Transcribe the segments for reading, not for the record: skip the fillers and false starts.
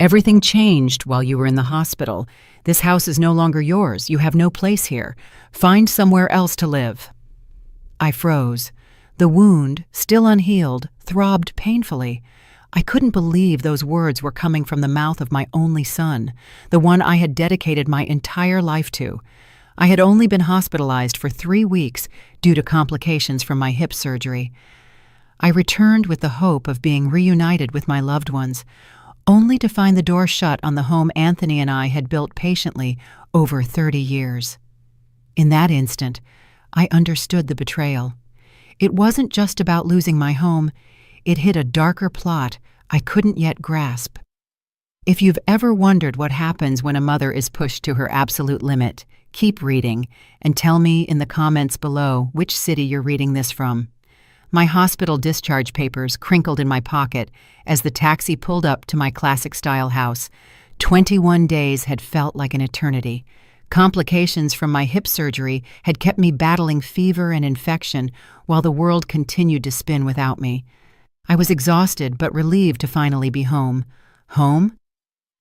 Everything changed while you were in the hospital. This house is no longer yours. You have no place here. Find somewhere else to live." I froze. The wound, still unhealed, throbbed painfully. I couldn't believe those words were coming from the mouth of my only son, the one I had dedicated my entire life to. I had only been hospitalized for 3 weeks due to complications from my hip surgery. I returned with the hope of being reunited with my loved ones, only to find the door shut on the home Anthony and I had built patiently over 30 years. In that instant, I understood the betrayal. It wasn't just about losing my home. It hid a darker plot I couldn't yet grasp. If you've ever wondered what happens when a mother is pushed to her absolute limit, keep reading and tell me in the comments below which city you're reading this from. My hospital discharge papers crinkled in my pocket as the taxi pulled up to my classic-style house. 21 days had felt like an eternity. Complications from my hip surgery had kept me battling fever and infection while the world continued to spin without me. I was exhausted but relieved to finally be home. Home?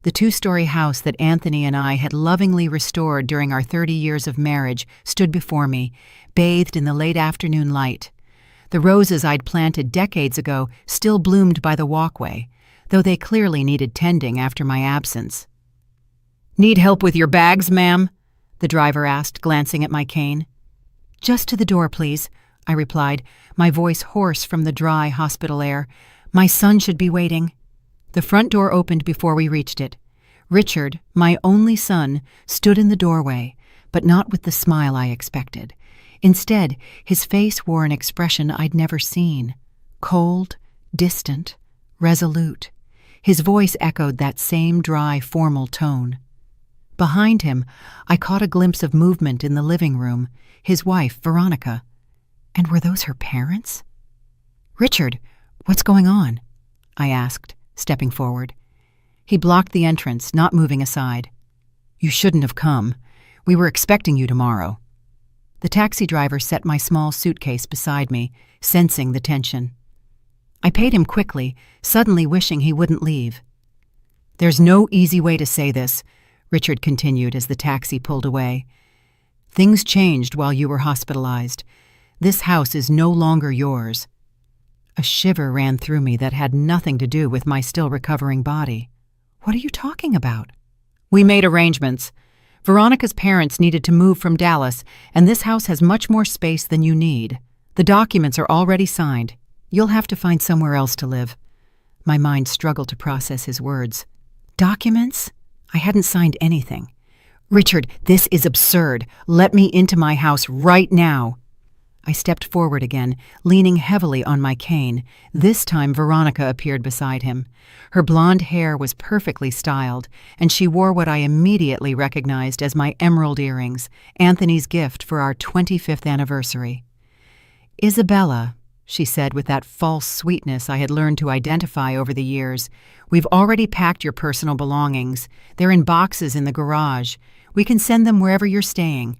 The 2-story house that Anthony and I had lovingly restored during our 30 years of marriage stood before me, bathed in the late afternoon light. The roses I'd planted decades ago still bloomed by the walkway, though they clearly needed tending after my absence. "Need help with your bags, ma'am?" the driver asked, glancing at my cane. "Just to the door, please," I replied, my voice hoarse from the dry hospital air. "My son should be waiting." The front door opened before we reached it. Richard, my only son, stood in the doorway, but not with the smile I expected. Instead, his face wore an expression I'd never seen. Cold, distant, resolute. His voice echoed that same dry, formal tone. Behind him, I caught a glimpse of movement in the living room, his wife, Veronica. And were those her parents? "Richard, what's going on?" I asked, stepping forward. He blocked the entrance, not moving aside. "You shouldn't have come. We were expecting you tomorrow." The taxi driver set my small suitcase beside me, sensing the tension. I paid him quickly, suddenly wishing he wouldn't leave. "There's no easy way to say this," Richard continued as the taxi pulled away. "Things changed while you were hospitalized. This house is no longer yours." A shiver ran through me that had nothing to do with my still recovering body. "What are you talking about?" "We made arrangements. Veronica's parents needed to move from Dallas, and this house has much more space than you need. The documents are already signed. You'll have to find somewhere else to live." My mind struggled to process his words. "Documents? I hadn't signed anything." "Richard, this is absurd. Let me into my house right now." I stepped forward again, leaning heavily on my cane. This time Veronica appeared beside him. Her blonde hair was perfectly styled, and she wore what I immediately recognized as my emerald earrings, Anthony's gift for our 25th anniversary. "Isabella," she said with that false sweetness I had learned to identify over the years, "we've already packed your personal belongings. They're in boxes in the garage. We can send them wherever you're staying."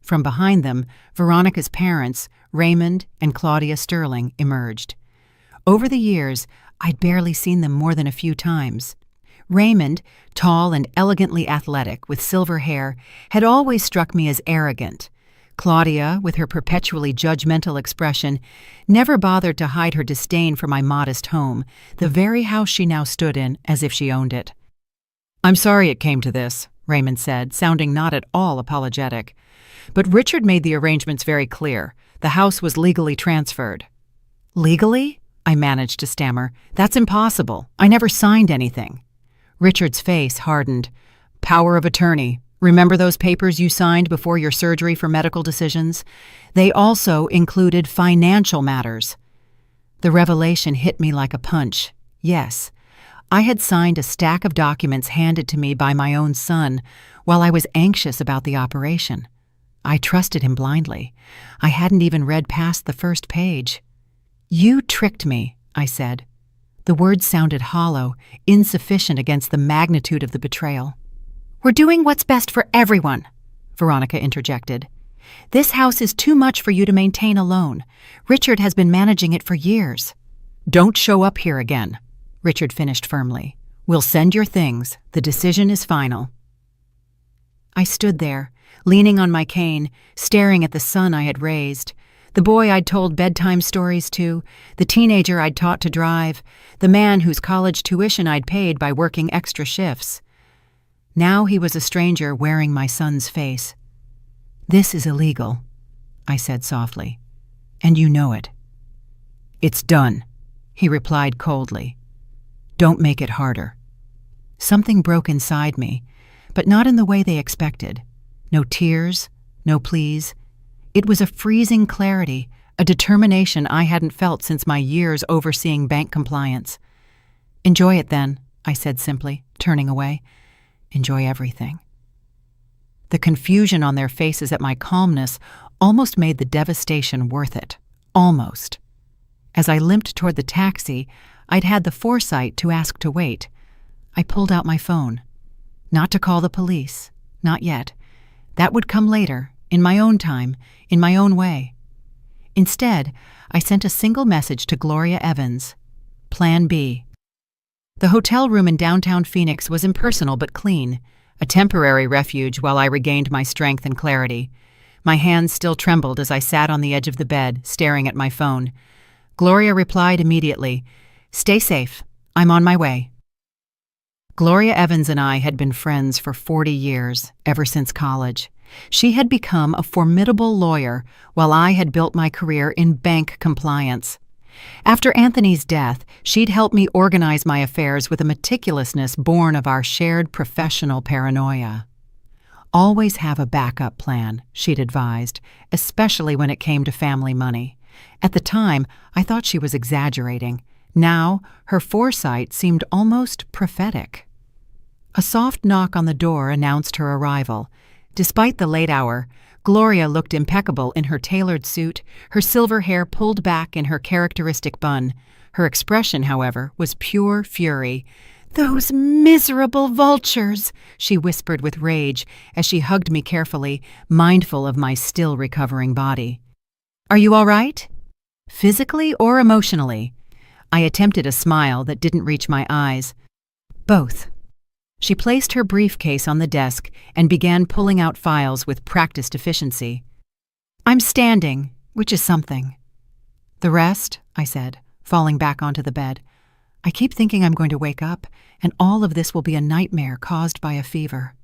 From behind them, Veronica's parents, Raymond and Claudia Sterling, emerged. Over the years, I'd barely seen them more than a few times. Raymond, tall and elegantly athletic, with silver hair, had always struck me as arrogant. Claudia, with her perpetually judgmental expression, never bothered to hide her disdain for my modest home, the very house she now stood in, as if she owned it. "I'm sorry it came to this," Raymond said, sounding not at all apologetic. "But Richard made the arrangements very clear. The house was legally transferred." "Legally?" I managed to stammer. "That's impossible. I never signed anything." Richard's face hardened. "Power of attorney. Remember those papers you signed before your surgery for medical decisions? They also included financial matters." The revelation hit me like a punch. Yes, I had signed a stack of documents handed to me by my own son while I was anxious about the operation. I trusted him blindly. I hadn't even read past the first page. "You tricked me," I said. The words sounded hollow, insufficient against the magnitude of the betrayal. "We're doing what's best for everyone," Veronica interjected. "This house is too much for you to maintain alone. Richard has been managing it for years." "Don't show up here again," Richard finished firmly. We'll send your things. The decision is final." I stood there, leaning on my cane, staring at the son I had raised, the boy I'd told bedtime stories to, the teenager I'd taught to drive, the man whose college tuition I'd paid by working extra shifts. Now he was a stranger wearing my son's face. "This is illegal," I said softly, "and you know it." "It's done," he replied coldly. "Don't make it harder." Something broke inside me, but not in the way they expected. No tears, no pleas. It was a freezing clarity, a determination I hadn't felt since my years overseeing bank compliance. "Enjoy it then," I said simply, turning away. "Enjoy everything." The confusion on their faces at my calmness almost made the devastation worth it. Almost. As I limped toward the taxi, I'd had the foresight to ask to wait. I pulled out my phone. Not to call the police. Not yet. That would come later, in my own time, in my own way. Instead, I sent a single message to Gloria Evans. Plan B. The hotel room in downtown Phoenix was impersonal but clean, a temporary refuge while I regained my strength and clarity. My hands still trembled as I sat on the edge of the bed, staring at my phone. Gloria replied immediately, "Stay safe. I'm on my way." Gloria Evans and I had been friends for 40 years, ever since college. She had become a formidable lawyer while I had built my career in bank compliance. After Anthony's death, she'd helped me organize my affairs with a meticulousness born of our shared professional paranoia. Always have a backup plan, she'd advised, especially when it came to family money. At the time, I thought she was exaggerating. Now, her foresight seemed almost prophetic. A soft knock on the door announced her arrival. Despite the late hour, Gloria looked impeccable in her tailored suit, her silver hair pulled back in her characteristic bun. Her expression, however, was pure fury. "Those miserable vultures!" she whispered with rage as she hugged me carefully, mindful of my still recovering body. "Are you all right? Physically or emotionally?" I attempted a smile that didn't reach my eyes. "Both." She placed her briefcase on the desk and began pulling out files with practiced efficiency. "I'm standing, which is something." "The rest?" I said, falling back onto the bed. "I keep thinking I'm going to wake up, and all of this will be a nightmare caused by a fever."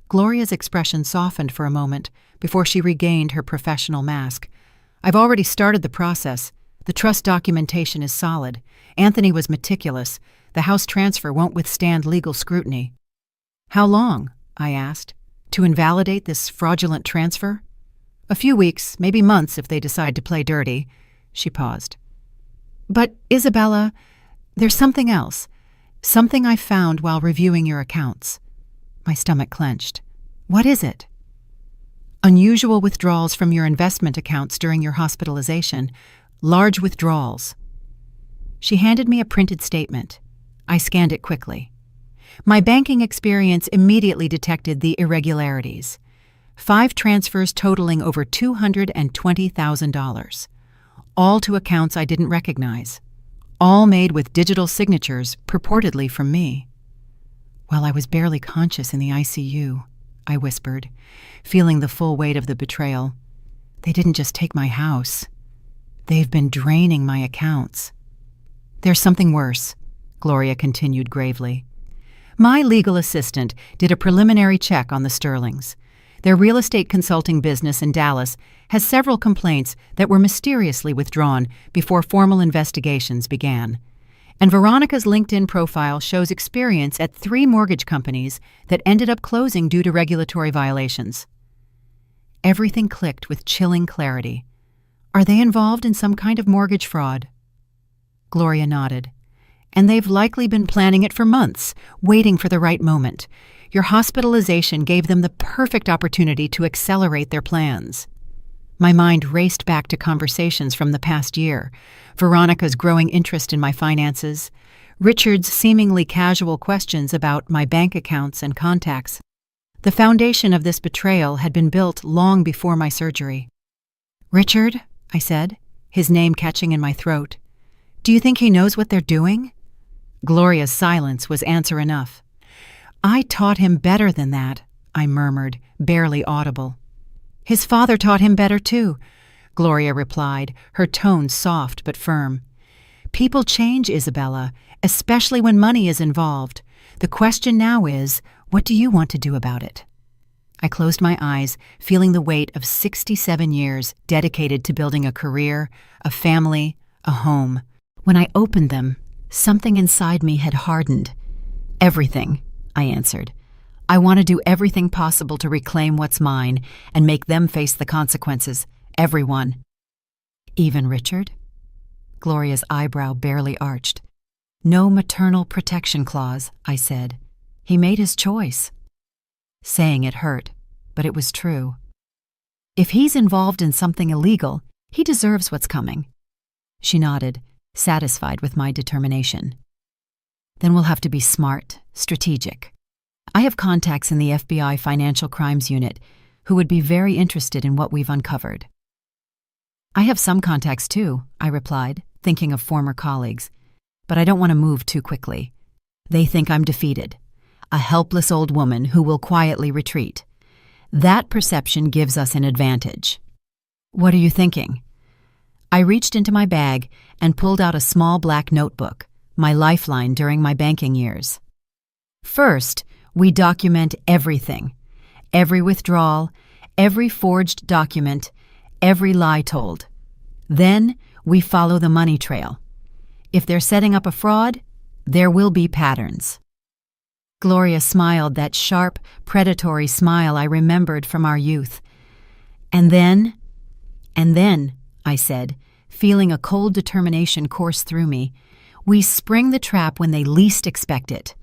Gloria's expression softened for a moment before she regained her professional mask. "I've already started the process. The trust documentation is solid. Anthony was meticulous. The house transfer won't withstand legal scrutiny." "How long?" I asked. "To invalidate this fraudulent transfer?" "A few weeks, maybe months if they decide to play dirty." She paused. "But, Isabella, there's something else. Something I found while reviewing your accounts." My stomach clenched. "What is it?" "Unusual withdrawals from your investment accounts during your hospitalization. Large withdrawals." She handed me a printed statement. I scanned it quickly. My banking experience immediately detected the irregularities. 5 transfers totaling over $220,000. All to accounts I didn't recognize. All made with digital signatures, purportedly from me. While I was barely conscious in the ICU, I whispered, feeling the full weight of the betrayal. "They didn't just take my house. They've been draining my accounts." "There's something worse," Gloria continued gravely. "My legal assistant did a preliminary check on the Sterlings. Their real estate consulting business in Dallas has several complaints that were mysteriously withdrawn before formal investigations began. And Veronica's LinkedIn profile shows experience at 3 mortgage companies that ended up closing due to regulatory violations." Everything clicked with chilling clarity. "Are they involved in some kind of mortgage fraud?" Gloria nodded. "And they've likely been planning it for months, waiting for the right moment. Your hospitalization gave them the perfect opportunity to accelerate their plans." My mind raced back to conversations from the past year. Veronica's growing interest in my finances, Richard's seemingly casual questions about my bank accounts and contacts. The foundation of this betrayal had been built long before my surgery. "Richard," I said, his name catching in my throat. "Do you think he knows what they're doing?" Gloria's silence was answer enough. "I taught him better than that," I murmured, barely audible. "His father taught him better too," Gloria replied, her tone soft but firm. "People change, Isabella, especially when money is involved. The question now is, what do you want to do about it?" I closed my eyes, feeling the weight of 67 years dedicated to building a career, a family, a home. When I opened them, something inside me had hardened. "Everything," I answered. "I want to do everything possible to reclaim what's mine and make them face the consequences. Everyone." "Even Richard?" Gloria's eyebrow barely arched. "No maternal protection clause," I said. "He made his choice." Saying it hurt, but it was true. "If he's involved in something illegal, he deserves what's coming." She nodded, satisfied with my determination. "Then we'll have to be smart, strategic. I have contacts in the FBI Financial Crimes Unit who would be very interested in what we've uncovered." "I have some contacts too," I replied, thinking of former colleagues. "But I don't want to move too quickly. They think I'm defeated, a helpless old woman who will quietly retreat. That perception gives us an advantage." "What are you thinking?" I reached into my bag and pulled out a small black notebook, my lifeline during my banking years. "First, we document everything. Every withdrawal, every forged document, every lie told. Then, we follow the money trail. If they're setting up a fraud, there will be patterns." Gloria smiled, that sharp, predatory smile I remembered from our youth. And then, I said, feeling a cold determination course through me, "we spring the trap when they least expect it."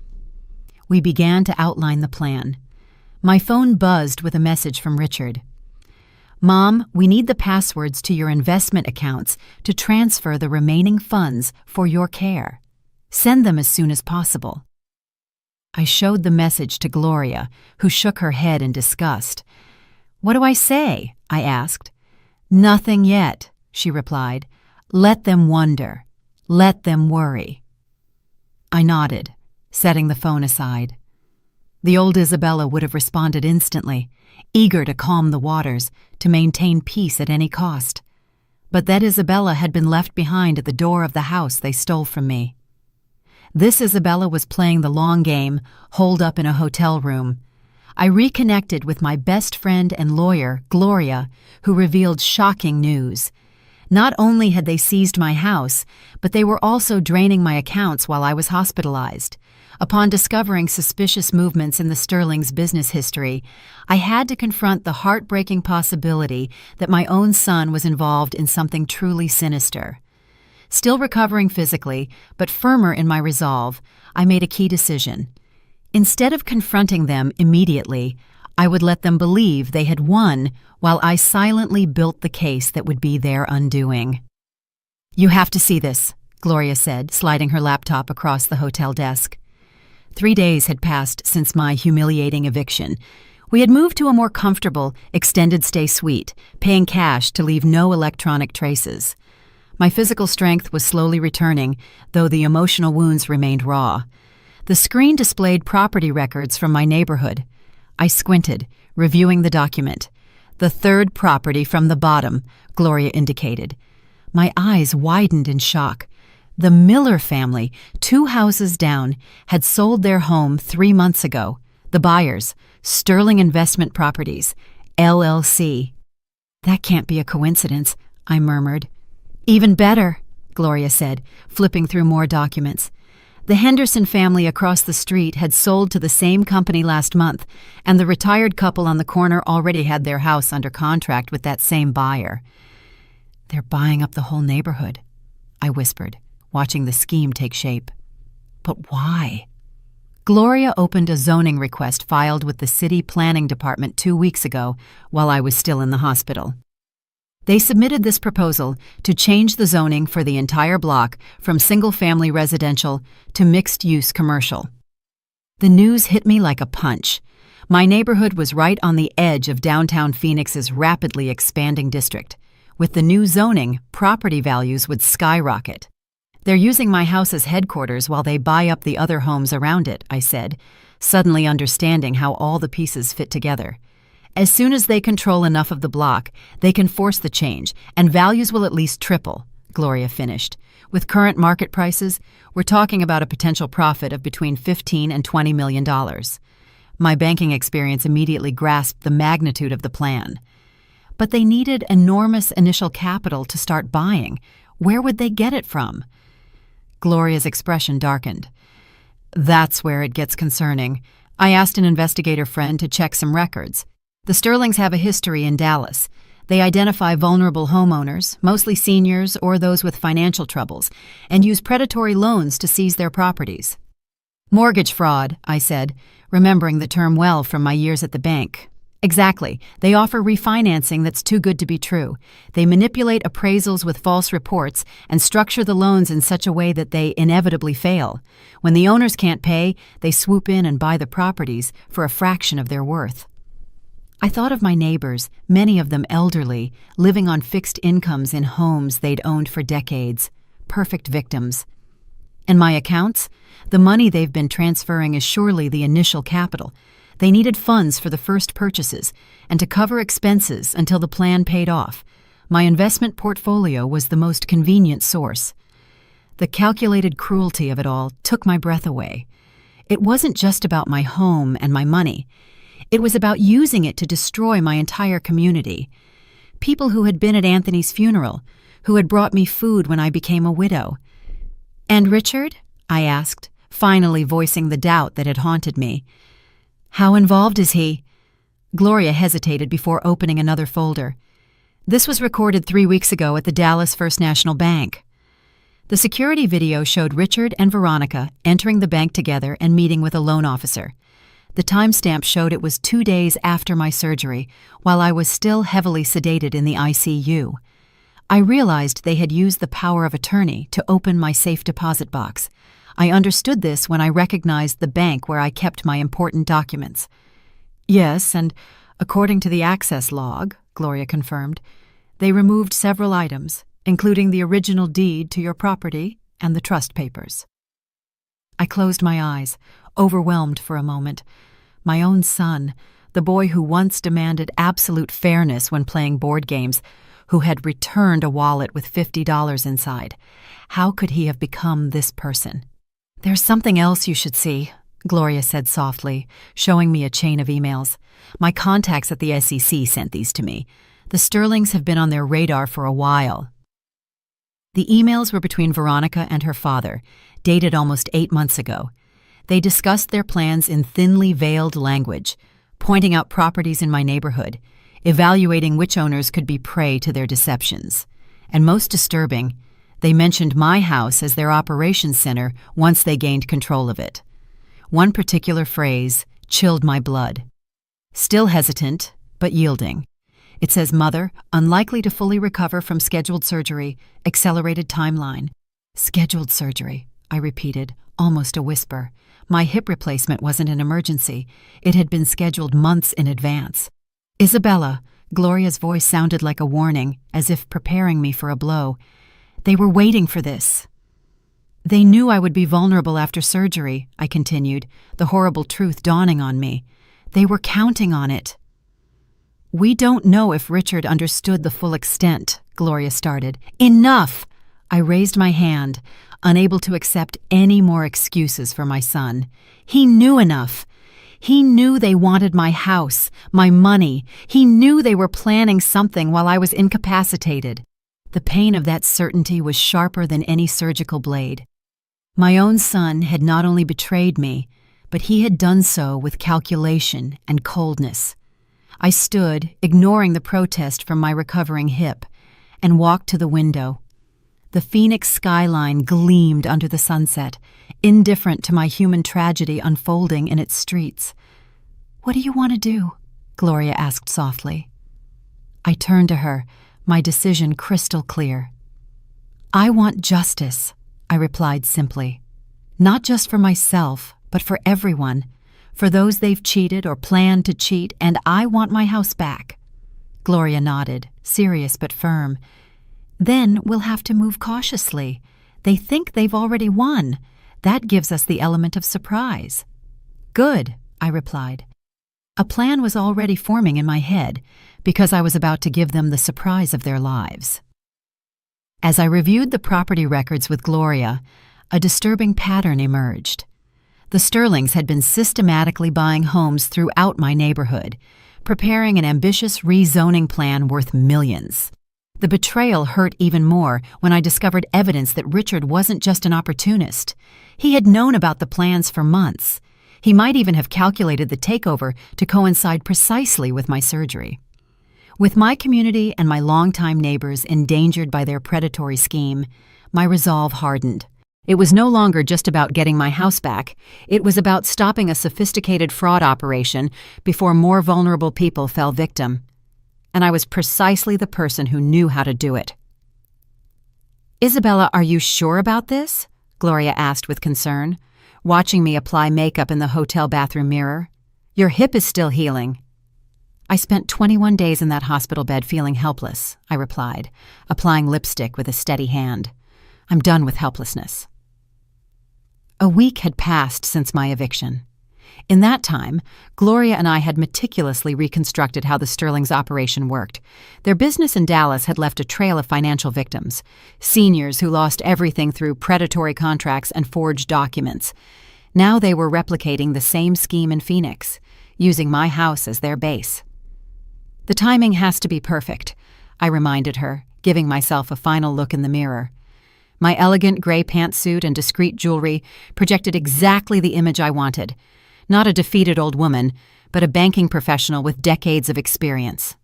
We began to outline the plan. My phone buzzed with a message from Richard. "Mom, we need the passwords to your investment accounts to transfer the remaining funds for your care. Send them as soon as possible." I showed the message to Gloria, who shook her head in disgust. "What do I say?" I asked. "Nothing yet," she replied. "Let them wonder. Let them worry." I nodded, setting the phone aside. The old Isabella would have responded instantly, eager to calm the waters, to maintain peace at any cost. But that Isabella had been left behind at the door of the house they stole from me. This Isabella was playing the long game, holed up in a hotel room. I reconnected with my best friend and lawyer, Gloria, who revealed shocking news. Not only had they seized my house, but they were also draining my accounts while I was hospitalized. Upon discovering suspicious movements in the Sterling's business history, I had to confront the heartbreaking possibility that my own son was involved in something truly sinister. Still recovering physically, but firmer in my resolve, I made a key decision. Instead of confronting them immediately, I would let them believe they had won while I silently built the case that would be their undoing. "You have to see this," Gloria said, sliding her laptop across the hotel desk. 3 days had passed since my humiliating eviction. We had moved to a more comfortable, extended-stay suite, paying cash to leave no electronic traces. My physical strength was slowly returning, though the emotional wounds remained raw. The screen displayed property records from my neighborhood. I squinted, reviewing the document. "The third property from the bottom," Gloria indicated. My eyes widened in shock. The Miller family, 2 houses down, had sold their home 3 months ago. The buyers, Sterling Investment Properties, LLC. "That can't be a coincidence," I murmured. "Even better," Gloria said, flipping through more documents. The Henderson family across the street had sold to the same company last month, and the retired couple on the corner already had their house under contract with that same buyer. "They're buying up the whole neighborhood," I whispered, watching the scheme take shape. "But why?" Gloria opened a zoning request filed with the City Planning Department 2 weeks ago while I was still in the hospital. They submitted this proposal to change the zoning for the entire block from single-family residential to mixed-use commercial. The news hit me like a punch. My neighborhood was right on the edge of downtown Phoenix's rapidly expanding district. With the new zoning, property values would skyrocket. They're using my house as headquarters while they buy up the other homes around it, I said, suddenly understanding how all the pieces fit together. As soon as they control enough of the block, they can force the change, and values will at least triple, Gloria finished. With current market prices, we're talking about a potential profit of between $15 and $20 million. My banking experience immediately grasped the magnitude of the plan. But they needed enormous initial capital to start buying. Where would they get it from? Gloria's expression darkened. That's where it gets concerning. I asked an investigator friend to check some records. The Sterlings have a history in Dallas. They identify vulnerable homeowners, mostly seniors or those with financial troubles, and use predatory loans to seize their properties. Mortgage fraud, I said, remembering the term well from my years at the bank. Exactly. They offer refinancing that's too good to be true. They manipulate appraisals with false reports and structure the loans in such a way that they inevitably fail. When the owners can't pay, they swoop in and buy the properties for a fraction of their worth. I thought of my neighbors, many of them elderly, living on fixed incomes in homes they'd owned for decades. Perfect victims. And my accounts? The money they've been transferring is surely the initial capital. They needed funds for the first purchases and to cover expenses until the plan paid off. My investment portfolio was the most convenient source. The calculated cruelty of it all took my breath away. It wasn't just about my home and my money. It was about using it to destroy my entire community. People who had been at Anthony's funeral, who had brought me food when I became a widow. "And Richard?" I asked, finally voicing the doubt that had haunted me. "How involved is he?" Gloria hesitated before opening another folder. This was recorded 3 weeks ago at the Dallas First National Bank. The security video showed Richard and Veronica entering the bank together and meeting with a loan officer. The timestamp showed it was 2 days after my surgery, while I was still heavily sedated in the ICU. I realized they had used the power of attorney to open my safe deposit box. I understood this when I recognized the bank where I kept my important documents. "Yes, and according to the access log," Gloria confirmed, "they removed several items, including the original deed to your property and the trust papers." I closed my eyes, overwhelmed for a moment. My own son, the boy who once demanded absolute fairness when playing board games, who had returned a wallet with $50 inside. How could he have become this person? "There's something else you should see," Gloria said softly, showing me a chain of emails. "My contacts at the SEC sent these to me. The Sterlings have been on their radar for a while." The emails were between Veronica and her father, dated almost 8 months ago. They discussed their plans in thinly veiled language, pointing out properties in my neighborhood, evaluating which owners could be prey to their deceptions. And most disturbing, they mentioned my house as their operations center once they gained control of it. One particular phrase chilled my blood. Still hesitant, but yielding. It says, "Mother, unlikely to fully recover from scheduled surgery, accelerated timeline." "Scheduled surgery," I repeated, almost a whisper. My hip replacement wasn't an emergency. It had been scheduled months in advance. "Isabella," Gloria's voice sounded like a warning, as if preparing me for a blow. "They were waiting for this." "They knew I would be vulnerable after surgery," I continued, the horrible truth dawning on me. "They were counting on it." "We don't know if Richard understood the full extent," Gloria started. "Enough!" I raised my hand, unable to accept any more excuses for my son. "He knew enough. He knew they wanted my house, my money. He knew they were planning something while I was incapacitated." The pain of that certainty was sharper than any surgical blade. My own son had not only betrayed me, but he had done so with calculation and coldness. I stood, ignoring the protest from my recovering hip, and walked to the window. The Phoenix skyline gleamed under the sunset, indifferent to my human tragedy unfolding in its streets. "What do you want to do?" Gloria asked softly. I turned to her, my decision crystal clear. "I want justice," I replied simply. "Not just for myself, but for everyone. For those they've cheated or planned to cheat, and I want my house back." Gloria nodded, serious but firm. "Then we'll have to move cautiously. They think they've already won. That gives us the element of surprise. Good, I replied. A plan was already forming in my head because I was about to give them the surprise of their lives. As I reviewed the property records with Gloria, a disturbing pattern emerged. The Sterlings had been systematically buying homes throughout my neighborhood, preparing an ambitious rezoning plan worth millions. The betrayal hurt even more when I discovered evidence that Richard wasn't just an opportunist. He had known about the plans for months. He might even have calculated the takeover to coincide precisely with my surgery. With my community and my longtime neighbors endangered by their predatory scheme, my resolve hardened. It was no longer just about getting my house back. It was about stopping a sophisticated fraud operation before more vulnerable people fell victim. And I was precisely the person who knew how to do it. "Isabella, are you sure about this?" Gloria asked with concern, watching me apply makeup in the hotel bathroom mirror. "Your hip is still healing." "I spent 21 days in that hospital bed feeling helpless," I replied, applying lipstick with a steady hand. "I'm done with helplessness." A week had passed since my eviction. In that time, Gloria and I had meticulously reconstructed how the Sterlings' operation worked. Their business in Dallas had left a trail of financial victims, seniors who lost everything through predatory contracts and forged documents. Now they were replicating the same scheme in Phoenix, using my house as their base. "The timing has to be perfect," I reminded her, giving myself a final look in the mirror. My elegant gray pantsuit and discreet jewelry projected exactly the image I wanted. Not a defeated old woman, but a banking professional with decades of experience.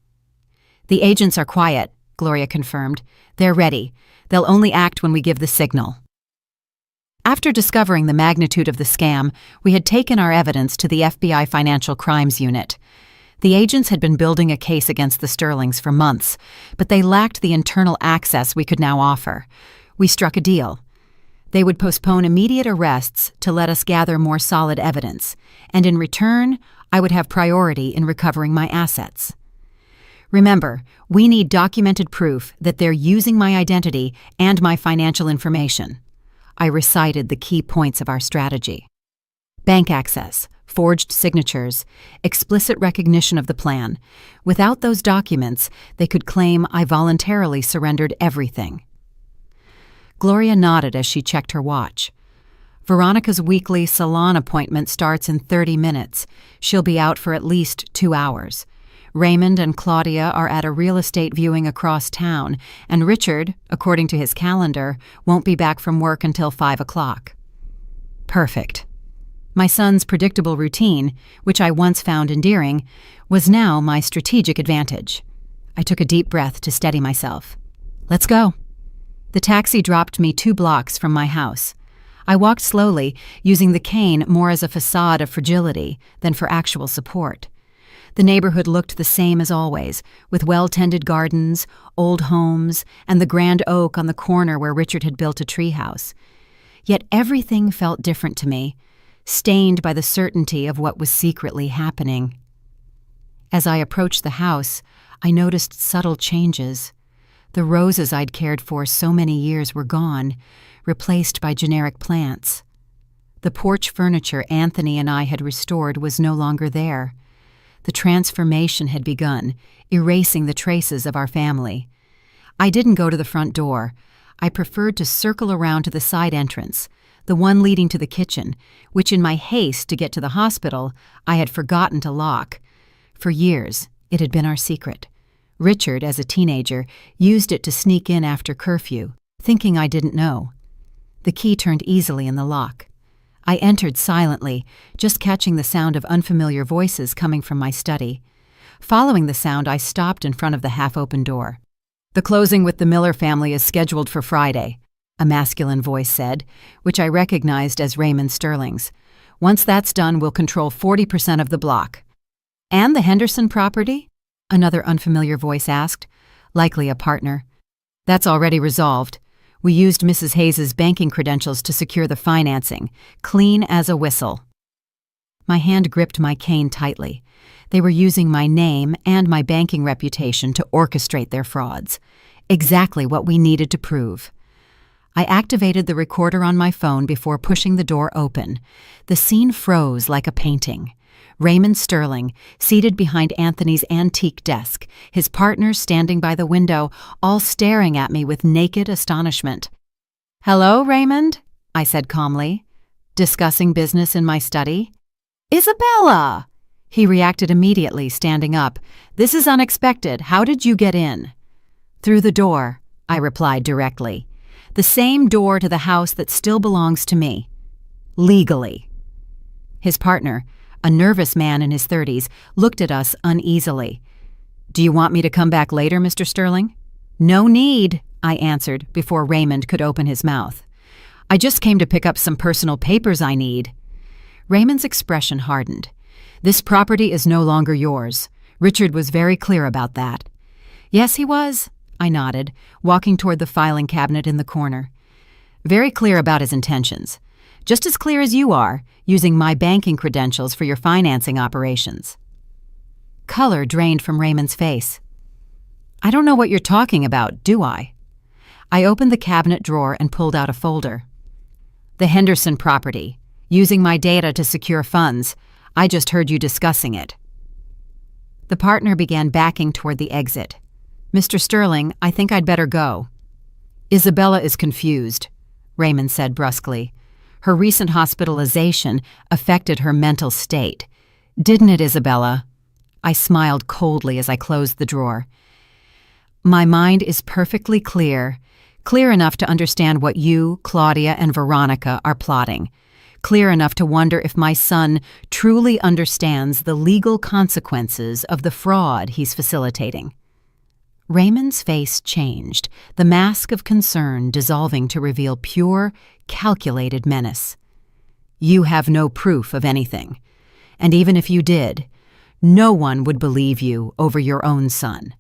"The agents are quiet," Gloria confirmed. "They're ready. They'll only act when we give the signal." After discovering the magnitude of the scam, we had taken our evidence to the FBI Financial Crimes Unit. The agents had been building a case against the Sterlings for months, but they lacked the internal access we could now offer. We struck a deal. They would postpone immediate arrests to let us gather more solid evidence, and in return, I would have priority in recovering my assets. "Remember, we need documented proof that they're using my identity and my financial information." I recited the key points of our strategy. Bank access, forged signatures, explicit recognition of the plan. Without those documents, they could claim I voluntarily surrendered everything. Gloria nodded as she checked her watch. "Veronica's weekly salon appointment starts in 30 minutes. She'll be out for at least 2 hours. Raymond and Claudia are at a real estate viewing across town, and Richard, according to his calendar, won't be back from work until 5 o'clock. Perfect. My son's predictable routine, which I once found endearing, was now my strategic advantage. I took a deep breath to steady myself. "Let's go." The taxi dropped me 2 blocks from my house. I walked slowly, using the cane more as a facade of fragility than for actual support. The neighborhood looked the same as always, with well-tended gardens, old homes, and the grand oak on the corner where Richard had built a treehouse. Yet everything felt different to me, stained by the certainty of what was secretly happening. As I approached the house, I noticed subtle changes. The roses I'd cared for so many years were gone, replaced by generic plants. The porch furniture Anthony and I had restored was no longer there. The transformation had begun, erasing the traces of our family. I didn't go to the front door. I preferred to circle around to the side entrance, the one leading to the kitchen, which in my haste to get to the hospital, I had forgotten to lock. For years, it had been our secret. Richard, as a teenager, used it to sneak in after curfew, thinking I didn't know. The key turned easily in the lock. I entered silently, just catching the sound of unfamiliar voices coming from my study. Following the sound, I stopped in front of the half-open door. "The closing with the Miller family is scheduled for Friday," a masculine voice said, which I recognized as Raymond Sterling's. "Once that's done, we'll control 40% of the block." "And the Henderson property?" another unfamiliar voice asked, likely a partner. "That's already resolved. We used Mrs. Hayes's banking credentials to secure the financing, clean as a whistle." My hand gripped my cane tightly. They were using my name and my banking reputation to orchestrate their frauds. Exactly what we needed to prove. I activated the recorder on my phone before pushing the door open. The scene froze like a painting. Raymond Sterling, seated behind Anthony's antique desk, his partner standing by the window, all staring at me with naked astonishment. "Hello, Raymond," I said calmly, discussing business in my study. "Isabella!" He reacted immediately, standing up. "This is unexpected. How did you get in?" "Through the door," I replied directly. "The same door to the house that still belongs to me. Legally." His partner, a nervous man in his 30s, looked at us uneasily. "Do you want me to come back later, Mr. Sterling?" "No need," I answered before Raymond could open his mouth. "I just came to pick up some personal papers I need." Raymond's expression hardened. "This property is no longer yours. Richard was very clear about that." "Yes, he was," I nodded, walking toward the filing cabinet in the corner. "Very clear about his intentions. Just as clear as you are, using my banking credentials for your financing operations." Color drained from Raymond's face. "I don't know what you're talking about, do I?" I opened the cabinet drawer and pulled out a folder. "The Henderson property. Using my data to secure funds. I just heard you discussing it." The partner began backing toward the exit. "Mr. Sterling, I think I'd better go." "Isabella is confused," Raymond said brusquely. "Her recent hospitalization affected her mental state. Didn't it, Isabella?" I smiled coldly as I closed the drawer. "My mind is perfectly clear enough to understand what you, Claudia, and Veronica are plotting. Clear enough to wonder if my son truly understands the legal consequences of the fraud he's facilitating." Raymond's face changed, the mask of concern dissolving to reveal pure, calculated menace. "You have no proof of anything. And even if you did, no one would believe you over your own son.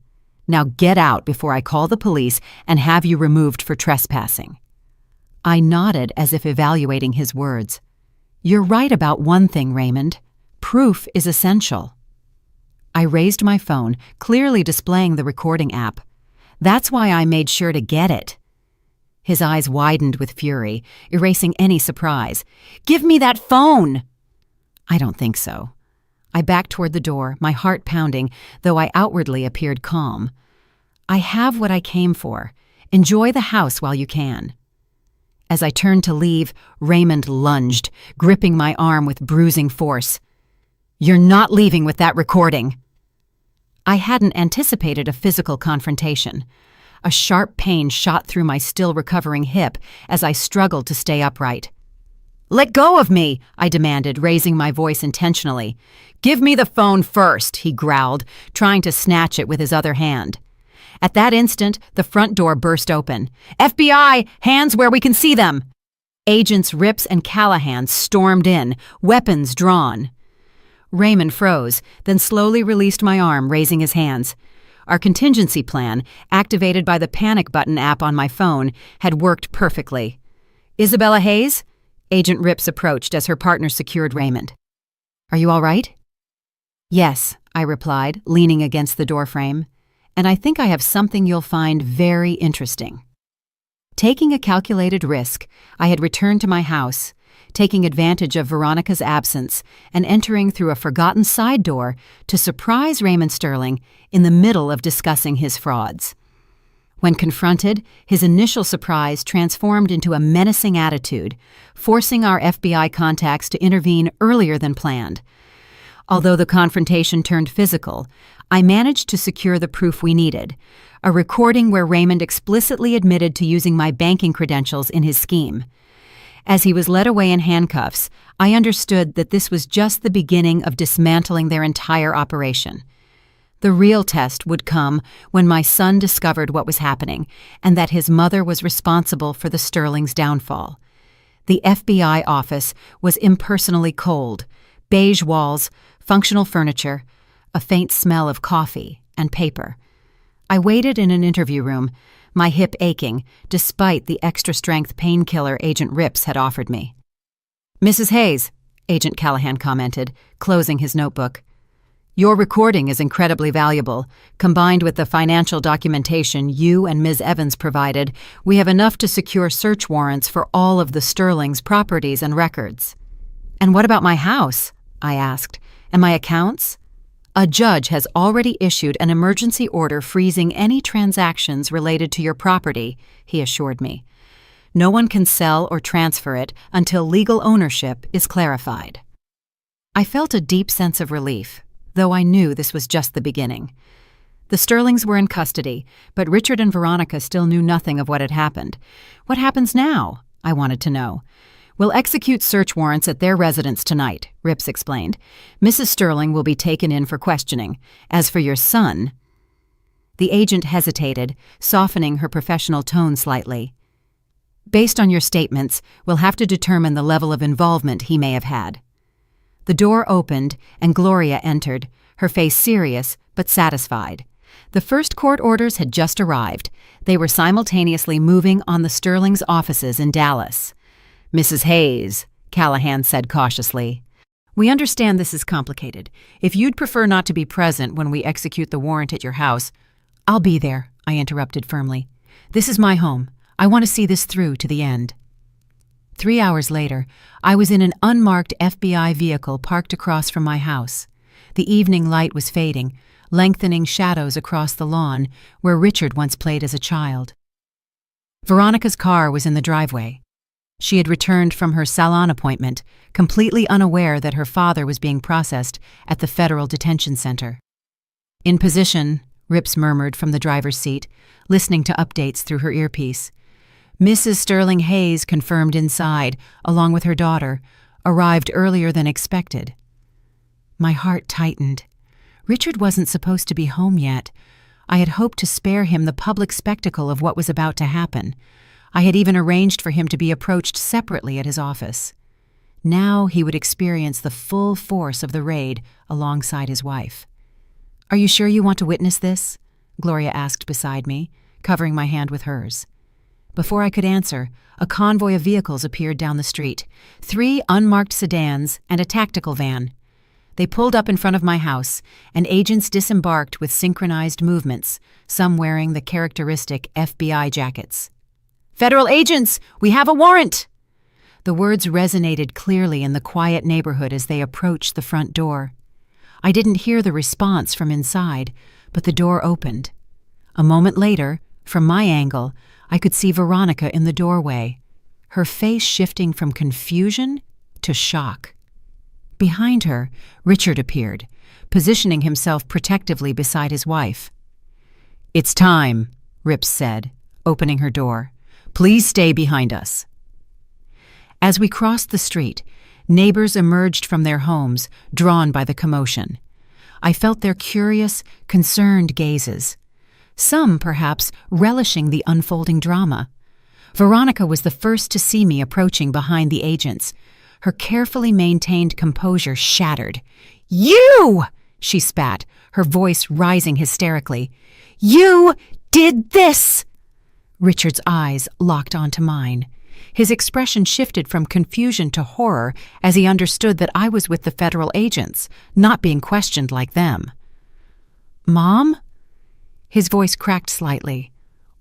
Now get out before I call the police and have you removed for trespassing." I nodded as if evaluating his words. "You're right about one thing, Raymond. Proof is essential." I raised my phone, clearly displaying the recording app. "That's why I made sure to get it." His eyes widened with fury, erasing any surprise. "Give me that phone!" "I don't think so." I backed toward the door, my heart pounding, though I outwardly appeared calm. "I have what I came for. Enjoy the house while you can." As I turned to leave, Raymond lunged, gripping my arm with bruising force. "You're not leaving with that recording." I hadn't anticipated a physical confrontation. A sharp pain shot through my still-recovering hip as I struggled to stay upright. "Let go of me!" I demanded, raising my voice intentionally. "Give me the phone first," he growled, trying to snatch it with his other hand. At that instant, the front door burst open. "FBI! Hands where we can see them!" Agents Rips and Callahan stormed in, weapons drawn. Raymond froze, then slowly released my arm, raising his hands. Our contingency plan, activated by the panic button app on my phone, had worked perfectly. "Isabella Hayes?" Agent Rips approached as her partner secured Raymond. "Are you all right?" "Yes," I replied, leaning against the doorframe. "And I think I have something you'll find very interesting." Taking a calculated risk, I had returned to my house, taking advantage of Veronica's absence and entering through a forgotten side door to surprise Raymond Sterling in the middle of discussing his frauds. When confronted, his initial surprise transformed into a menacing attitude, forcing our FBI contacts to intervene earlier than planned. Although the confrontation turned physical, I managed to secure the proof we needed, a recording where Raymond explicitly admitted to using my banking credentials in his scheme. As he was led away in handcuffs, I understood that this was just the beginning of dismantling their entire operation. The real test would come when my son discovered what was happening and that his mother was responsible for the Sterling's downfall. The FBI office was impersonally cold, beige walls, functional furniture, a faint smell of coffee and paper. I waited in an interview room, my hip aching, despite the extra-strength painkiller Agent Rips had offered me. "Mrs. Hayes," Agent Callahan commented, closing his notebook. Your recording is incredibly valuable. Combined with the financial documentation you and Ms. Evans provided, we have enough to secure search warrants for all of the Sterling's properties and records." "And what about my house?" I asked. "And my accounts?" "A judge has already issued an emergency order freezing any transactions related to your property," he assured me. "No one can sell or transfer it until legal ownership is clarified." I felt a deep sense of relief, though I knew this was just the beginning. The Sterlings were in custody, but Richard and Veronica still knew nothing of what had happened. "What happens now?" I wanted to know. "We'll execute search warrants at their residence tonight," Rips explained. "Mrs. Sterling will be taken in for questioning. As for your son—" The agent hesitated, softening her professional tone slightly. "Based on your statements, we'll have to determine the level of involvement he may have had." The door opened, and Gloria entered, her face serious but satisfied. The first court orders had just arrived. They were simultaneously moving on the Sterling's offices in Dallas. "Mrs. Hayes," Callahan said cautiously, "we understand this is complicated. If you'd prefer not to be present when we execute the warrant at your house—" "I'll be there," I interrupted firmly. "This is my home. I want to see this through to the end." 3 hours later, I was in an unmarked FBI vehicle parked across from my house. The evening light was fading, lengthening shadows across the lawn where Richard once played as a child. Veronica's car was in the driveway. She had returned from her salon appointment, completely unaware that her father was being processed at the federal detention center. "In position," Rips murmured from the driver's seat, listening to updates through her earpiece. Mrs. Sterling Hayes, confirmed inside, along with her daughter, arrived earlier than expected. My heart tightened. Richard wasn't supposed to be home yet. I had hoped to spare him the public spectacle of what was about to happen. I had even arranged for him to be approached separately at his office. Now he would experience the full force of the raid alongside his wife. "Are you sure you want to witness this?" Gloria asked beside me, covering my hand with hers. Before I could answer, a convoy of vehicles appeared down the street, 3 unmarked sedans and a tactical van. They pulled up in front of my house, and agents disembarked with synchronized movements, some wearing the characteristic FBI jackets. "Federal agents, we have a warrant!" The words resonated clearly in the quiet neighborhood as they approached the front door. I didn't hear the response from inside, but the door opened. A moment later, from my angle, I could see Veronica in the doorway, her face shifting from confusion to shock. Behind her, Richard appeared, positioning himself protectively beside his wife. "It's time," Rips said, opening her door. "Please stay behind us." As we crossed the street, neighbors emerged from their homes, drawn by the commotion. I felt their curious, concerned gazes. Some, perhaps, relishing the unfolding drama. Veronica was the first to see me approaching behind the agents. Her carefully maintained composure shattered. "You!" she spat, her voice rising hysterically. "You did this!" Richard's eyes locked onto mine. His expression shifted from confusion to horror as he understood that I was with the federal agents, not being questioned like them. "Mom?" His voice cracked slightly.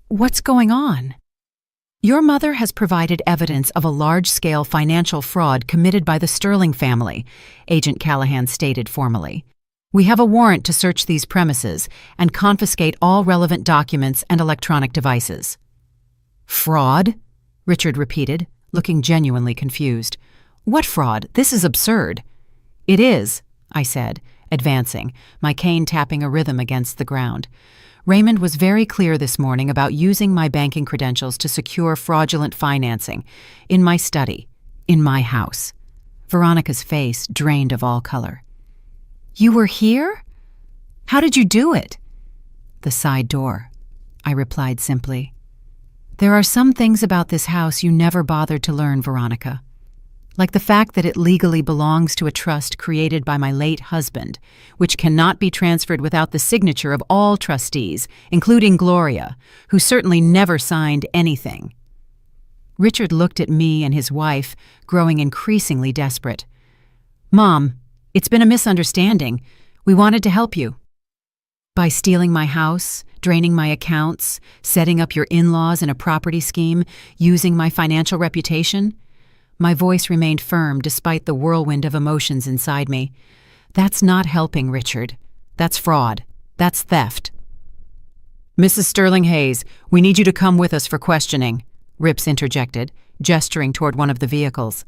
"What's going on?" "Your mother has provided evidence of a large-scale financial fraud committed by the Sterling family," Agent Callahan stated formally. "We have a warrant to search these premises and confiscate all relevant documents and electronic devices." "Fraud?" Richard repeated, looking genuinely confused. "What fraud? This is absurd." "It is," I said, advancing, my cane tapping a rhythm against the ground. "Raymond was very clear this morning about using my banking credentials to secure fraudulent financing in my study, in my house." Veronica's face drained of all color. "You were here? How did you do it?" "The side door," I replied simply. "There are some things about this house you never bothered to learn, Veronica. Like the fact that it legally belongs to a trust created by my late husband, which cannot be transferred without the signature of all trustees, including Gloria, who certainly never signed anything." Richard looked at me and his wife, growing increasingly desperate. "Mom, it's been a misunderstanding. We wanted to help you. By stealing my house, draining my accounts, setting up your in-laws in a property scheme, using my financial reputation? My voice remained firm despite the whirlwind of emotions inside me. That's not helping, Richard. That's fraud. That's theft. Mrs. Sterling Hayes, we need you to come with us for questioning, Rips interjected, gesturing toward one of the vehicles.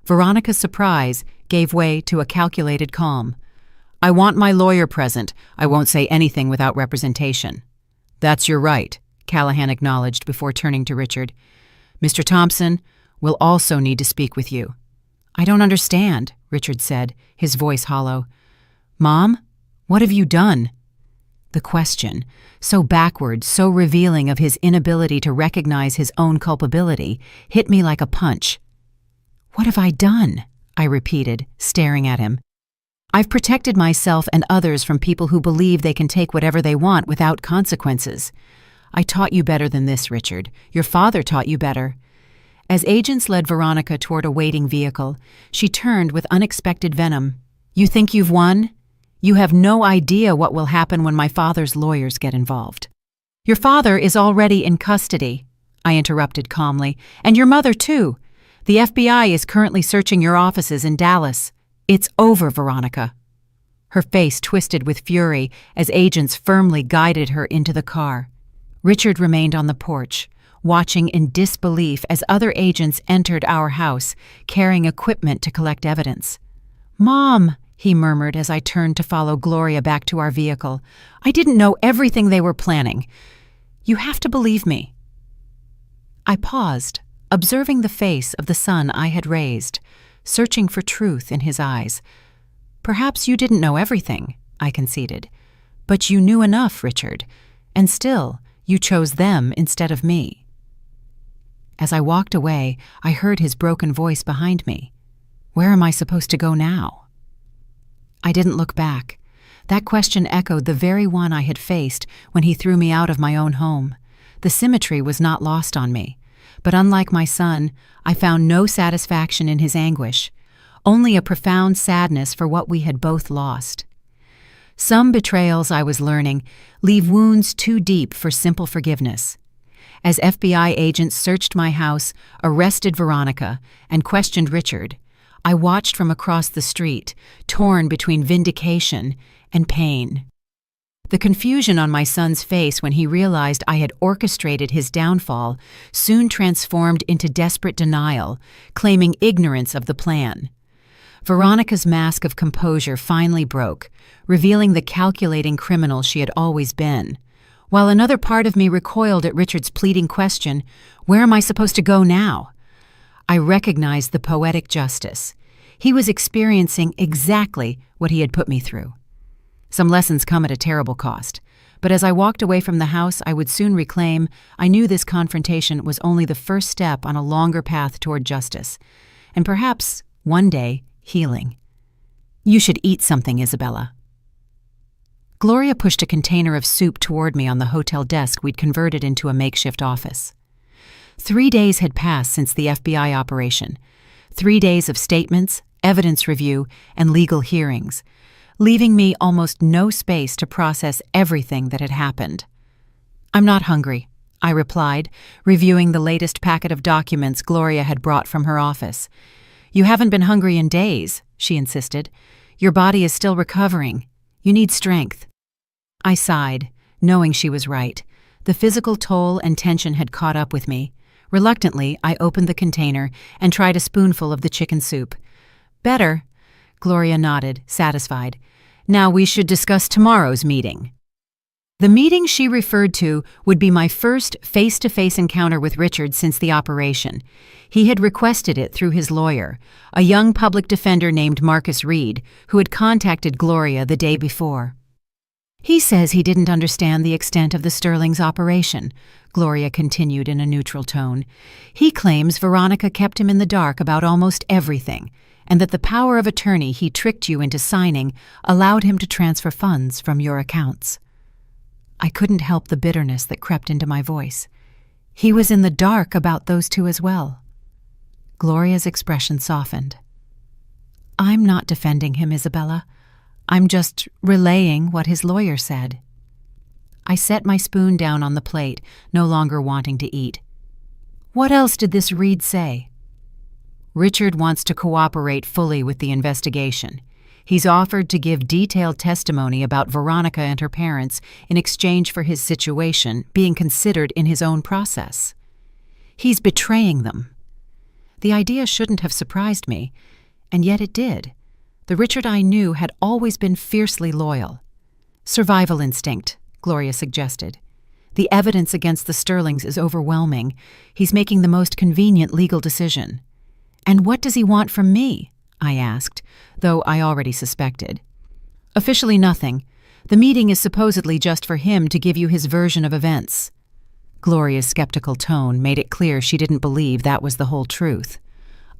Veronica's surprise gave way to a calculated calm. I want my lawyer present. I won't say anything without representation. That's your right, Callahan acknowledged before turning to Richard. Mr. Thompson, we'll also need to speak with you. I don't understand, Richard said, his voice hollow. Mom, what have you done? The question, so backward, so revealing of his inability to recognize his own culpability, hit me like a punch. What have I done? I repeated, staring at him. I've protected myself and others from people who believe they can take whatever they want without consequences. I taught you better than this, Richard. Your father taught you better. As agents led Veronica toward a waiting vehicle, she turned with unexpected venom. You think you've won? You have no idea what will happen when my father's lawyers get involved. Your father is already in custody, I interrupted calmly, and your mother too. The FBI is currently searching your offices in Dallas. It's over, Veronica. Her face twisted with fury as agents firmly guided her into the car. Richard remained on the porch, watching in disbelief as other agents entered our house, carrying equipment to collect evidence. Mom, he murmured as I turned to follow Gloria back to our vehicle. I didn't know everything they were planning. You have to believe me. I paused, observing the face of the son I had raised, searching for truth in his eyes. Perhaps you didn't know everything, I conceded. But you knew enough, Richard, and still, you chose them instead of me. As I walked away, I heard his broken voice behind me. Where am I supposed to go now? I didn't look back. That question echoed the very one I had faced when he threw me out of my own home. The symmetry was not lost on me. But unlike my son, I found no satisfaction in his anguish, only a profound sadness for what we had both lost. Some betrayals, I was learning, leave wounds too deep for simple forgiveness. As FBI agents searched my house, arrested Veronica, and questioned Richard, I watched from across the street, torn between vindication and pain. The confusion on my son's face when he realized I had orchestrated his downfall soon transformed into desperate denial, claiming ignorance of the plan. Veronica's mask of composure finally broke, revealing the calculating criminal she had always been. While another part of me recoiled at Richard's pleading question, where am I supposed to go now? I recognized the poetic justice. He was experiencing exactly what he had put me through. Some lessons come at a terrible cost, but as I walked away from the house I would soon reclaim, I knew this confrontation was only the first step on a longer path toward justice, and perhaps, one day, healing. You should eat something, Isabella. Gloria pushed a container of soup toward me on the hotel desk we'd converted into a makeshift office. 3 days had passed since the FBI operation. 3 days of statements, evidence review, and legal hearings, leaving me almost no space to process everything that had happened. I'm not hungry, I replied, reviewing the latest packet of documents Gloria had brought from her office. You haven't been hungry in days, she insisted. Your body is still recovering. You need strength. I sighed, knowing she was right. The physical toll and tension had caught up with me. Reluctantly, I opened the container and tried a spoonful of the chicken soup. Better, Gloria nodded, satisfied. Now we should discuss tomorrow's meeting. The meeting she referred to would be my first face-to-face encounter with Richard since the operation. He had requested it through his lawyer, a young public defender named Marcus Reed, who had contacted Gloria the day before. He says he didn't understand the extent of the Sterling's operation, Gloria continued in a neutral tone. He claims Veronica kept him in the dark about almost everything, and that the power of attorney he tricked you into signing allowed him to transfer funds from your accounts. I couldn't help the bitterness that crept into my voice. He was in the dark about those two as well. Gloria's expression softened. I'm not defending him, Isabella. I'm just relaying what his lawyer said. I set my spoon down on the plate, no longer wanting to eat. What else did this Reed say? Richard wants to cooperate fully with the investigation. He's offered to give detailed testimony about Veronica and her parents in exchange for his situation being considered in his own process. He's betraying them. The idea shouldn't have surprised me, and yet it did. The Richard I knew had always been fiercely loyal. Survival instinct, Gloria suggested. The evidence against the Sterlings is overwhelming. He's making the most convenient legal decision. And what does he want from me? I asked, though I already suspected. Officially nothing. The meeting is supposedly just for him to give you his version of events. Gloria's skeptical tone made it clear she didn't believe that was the whole truth.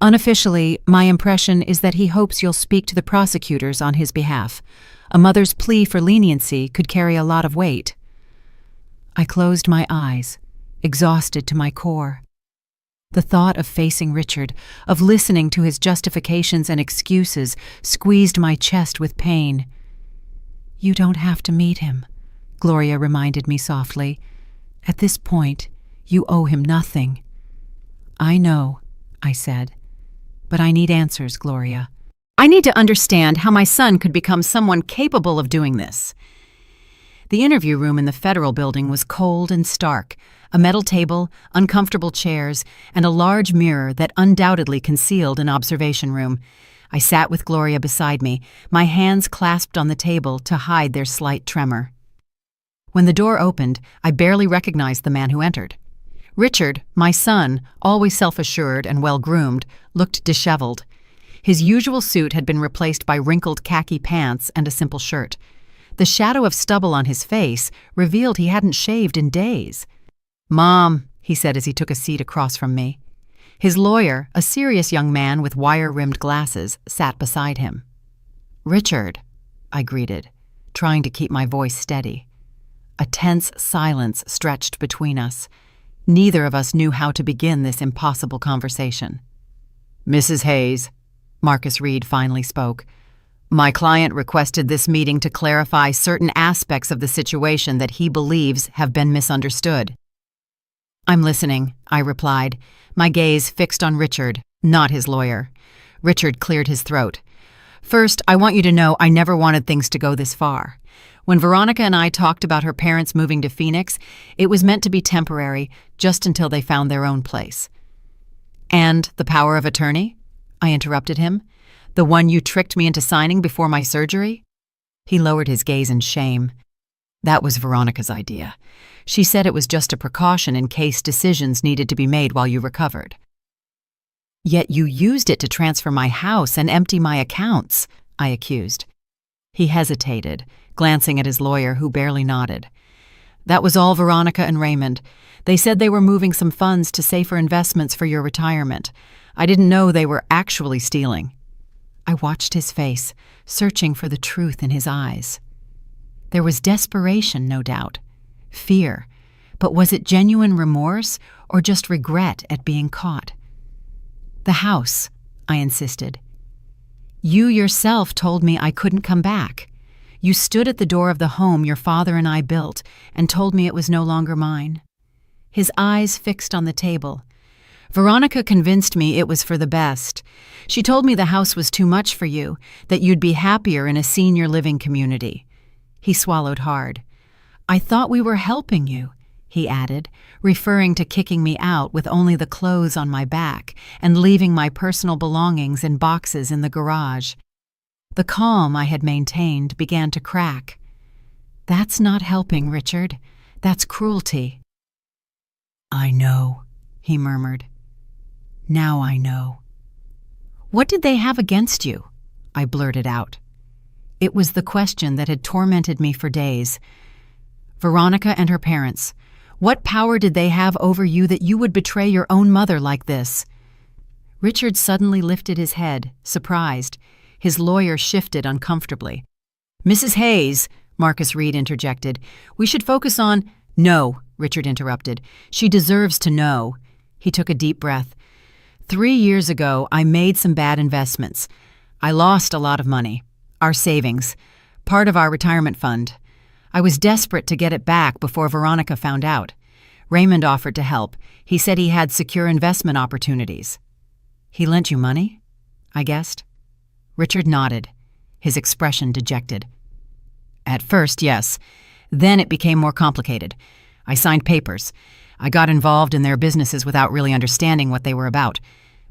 Unofficially, my impression is that he hopes you'll speak to the prosecutors on his behalf. A mother's plea for leniency could carry a lot of weight. I closed my eyes, exhausted to my core. The thought of facing Richard, of listening to his justifications and excuses, squeezed my chest with pain. You don't have to meet him, Gloria reminded me softly. At this point, you owe him nothing. I know, I said. But I need answers, Gloria. I need to understand how my son could become someone capable of doing this. The interview room in the Federal Building was cold and stark, a metal table, uncomfortable chairs, and a large mirror that undoubtedly concealed an observation room. I sat with Gloria beside me, my hands clasped on the table to hide their slight tremor. When the door opened, I barely recognized the man who entered. Richard, my son, always self-assured and well-groomed, looked disheveled. His usual suit had been replaced by wrinkled khaki pants and a simple shirt. The shadow of stubble on his face revealed he hadn't shaved in days. "Mom," he said as he took a seat across from me. His lawyer, a serious young man with wire-rimmed glasses, sat beside him. "Richard," I greeted, trying to keep my voice steady. A tense silence stretched between us. Neither of us knew how to begin this impossible conversation. "Mrs. Hayes," Marcus Reed finally spoke, "my client requested this meeting to clarify certain aspects of the situation that he believes have been misunderstood." "I'm listening," I replied, my gaze fixed on Richard, not his lawyer. Richard cleared his throat. "First, I want you to know I never wanted things to go this far. When Veronica and I talked about her parents moving to Phoenix, it was meant to be temporary, just until they found their own place." "And the power of attorney?" I interrupted him. "The one you tricked me into signing before my surgery?" He lowered his gaze in shame. "That was Veronica's idea. She said it was just a precaution in case decisions needed to be made while you recovered." "Yet you used it to transfer my house and empty my accounts," I accused. He hesitated, glancing at his lawyer, who barely nodded. "That was all Veronica and Raymond. They said they were moving some funds to safer investments for your retirement. I didn't know they were actually stealing." I watched his face, searching for the truth in his eyes. There was desperation, no doubt. Fear. But was it genuine remorse or just regret at being caught? "The house," I insisted. "You yourself told me I couldn't come back. You stood at the door of the home your father and I built and told me it was no longer mine." His eyes fixed on the table. "Veronica convinced me it was for the best. She told me the house was too much for you, that you'd be happier in a senior living community." He swallowed hard. "I thought we were helping you," he added, referring to kicking me out with only the clothes on my back and leaving my personal belongings in boxes in the garage. The calm I had maintained began to crack. "That's not helping, Richard. That's cruelty." "I know," he murmured. "Now I know." "What did they have against you?" I blurted out. It was the question that had tormented me for days. Veronica and her parents. What power did they have over you that you would betray your own mother like this? Richard suddenly lifted his head, surprised. His lawyer shifted uncomfortably. "Mrs. Hayes," Marcus Reed interjected, "we should focus on—" "No," Richard interrupted. "She deserves to know." He took a deep breath. 3 years ago, I made some bad investments. I lost a lot of money. Our savings. part of our retirement fund. I was desperate to get it back before Veronica found out. Raymond offered to help. He said he had secure investment opportunities. He lent you money? I guessed. Richard nodded, his expression dejected. At first, yes. Then it became more complicated. I signed papers. I got involved in their businesses without really understanding what they were about.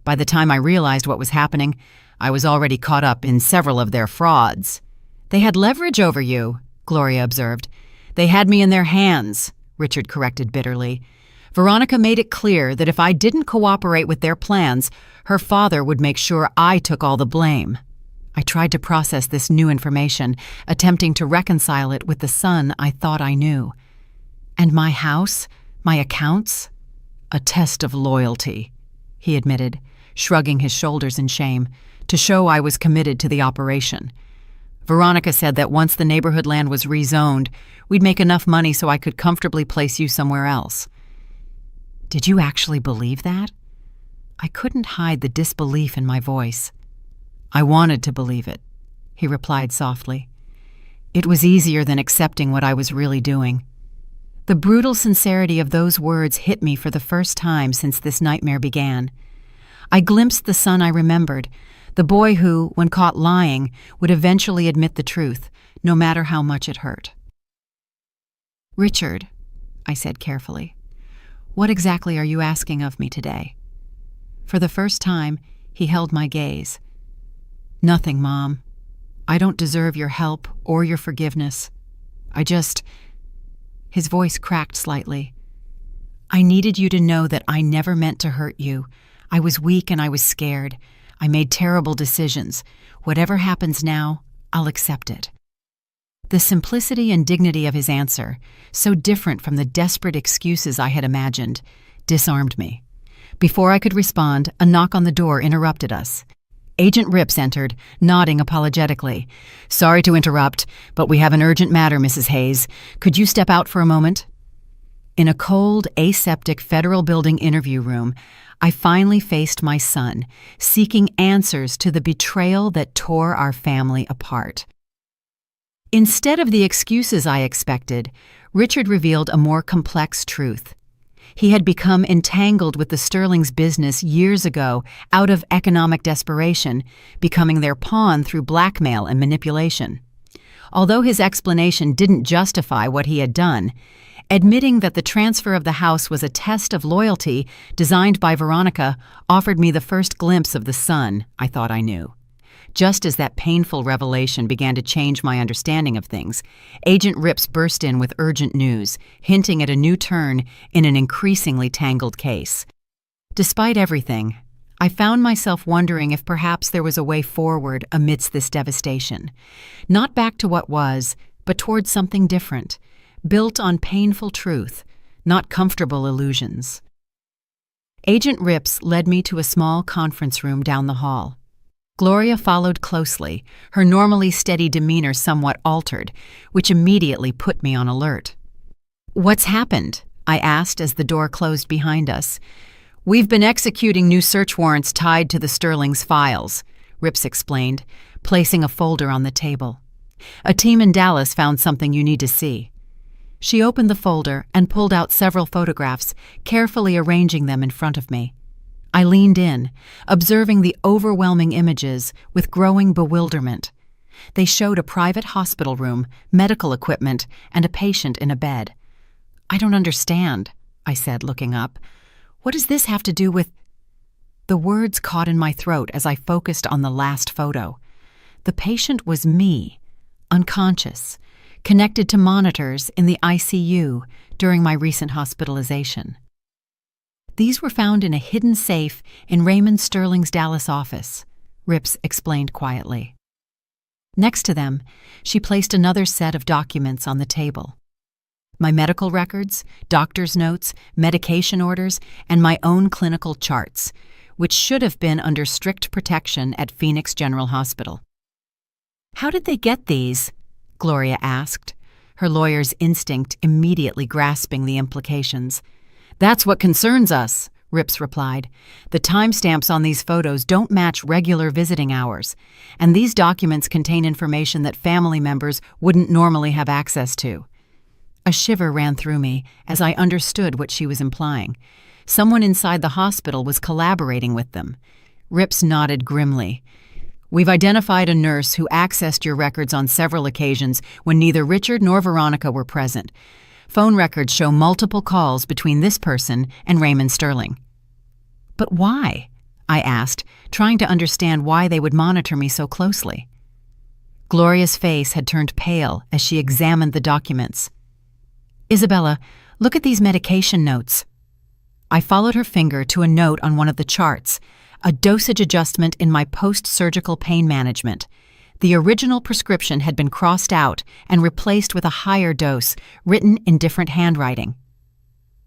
By the time I realized what was happening, I was already caught up in several of their frauds. They had leverage over you, Gloria observed. They had me in their hands, Richard corrected bitterly. Veronica made it clear that if I didn't cooperate with their plans, her father would make sure I took all the blame. I tried to process this new information, attempting to reconcile it with the son I thought I knew. And my house, my accounts? A test of loyalty, he admitted, shrugging his shoulders in shame, to show I was committed to the operation. Veronica said that once the neighborhood land was rezoned, we'd make enough money so I could comfortably place you somewhere else. Did you actually believe that? I couldn't hide the disbelief in my voice. I wanted to believe it, he replied softly. It was easier than accepting what I was really doing. The brutal sincerity of those words hit me for the first time since this nightmare began. I glimpsed the son I remembered, the boy who, when caught lying, would eventually admit the truth, no matter how much it hurt. Richard, I said carefully, what exactly are you asking of me today? For the first time, he held my gaze. Nothing, Mom. I don't deserve your help or your forgiveness. His voice cracked slightly. I needed you to know that I never meant to hurt you. I was weak and I was scared. I made terrible decisions. Whatever happens now, I'll accept it. The simplicity and dignity of his answer, so different from the desperate excuses I had imagined, disarmed me. Before I could respond, a knock on the door interrupted us. Agent Rips entered, nodding apologetically. Sorry to interrupt, but we have an urgent matter, Mrs. Hayes. Could you step out for a moment? In a cold, aseptic federal building interview room, I finally faced my son, seeking answers to the betrayal that tore our family apart. Instead of the excuses I expected, Richard revealed a more complex truth. He had become entangled with the Sterling's business years ago out of economic desperation, becoming their pawn through blackmail and manipulation. Although his explanation didn't justify what he had done, admitting that the transfer of the house was a test of loyalty designed by Veronica offered me the first glimpse of the son I thought I knew. Just as that painful revelation began to change my understanding of things, Agent Rips burst in with urgent news, hinting at a new turn in an increasingly tangled case. Despite everything, I found myself wondering if perhaps there was a way forward amidst this devastation. Not back to what was, but towards something different, built on painful truth, not comfortable illusions. Agent Rips led me to a small conference room down the hall. Gloria followed closely, her normally steady demeanor somewhat altered, which immediately put me on alert. What's happened? I asked as the door closed behind us. We've been executing new search warrants tied to the Sterling's files, Rips explained, placing a folder on the table. A team in Dallas found something you need to see. She opened the folder and pulled out several photographs, carefully arranging them in front of me. I leaned in, observing the overwhelming images with growing bewilderment. They showed a private hospital room, medical equipment, and a patient in a bed. I don't understand, I said, looking up. What does this have to do with... The words caught in my throat as I focused on the last photo. The patient was me, unconscious, connected to monitors in the ICU during my recent hospitalization. These were found in a hidden safe in Raymond Sterling's Dallas office, Rips explained quietly. Next to them, she placed another set of documents on the table. My medical records, doctor's notes, medication orders, and my own clinical charts, which should have been under strict protection at Phoenix General Hospital. How did they get these? Gloria asked, her lawyer's instinct immediately grasping the implications. That's what concerns us, Rips replied. "The timestamps on these photos don't match regular visiting hours, and these documents contain information that family members wouldn't normally have access to." A shiver ran through me as I understood what she was implying. Someone inside the hospital was collaborating with them. Rips nodded grimly. "We've identified a nurse who accessed your records on several occasions when neither Richard nor Veronica were present. Phone records show multiple calls between this person and Raymond Sterling." "But why?" I asked, trying to understand why they would monitor me so closely. Gloria's face had turned pale as she examined the documents. "Isabella, look at these medication notes." I followed her finger to a note on one of the charts, a dosage adjustment in my post-surgical pain management. The original prescription had been crossed out and replaced with a higher dose, written in different handwriting.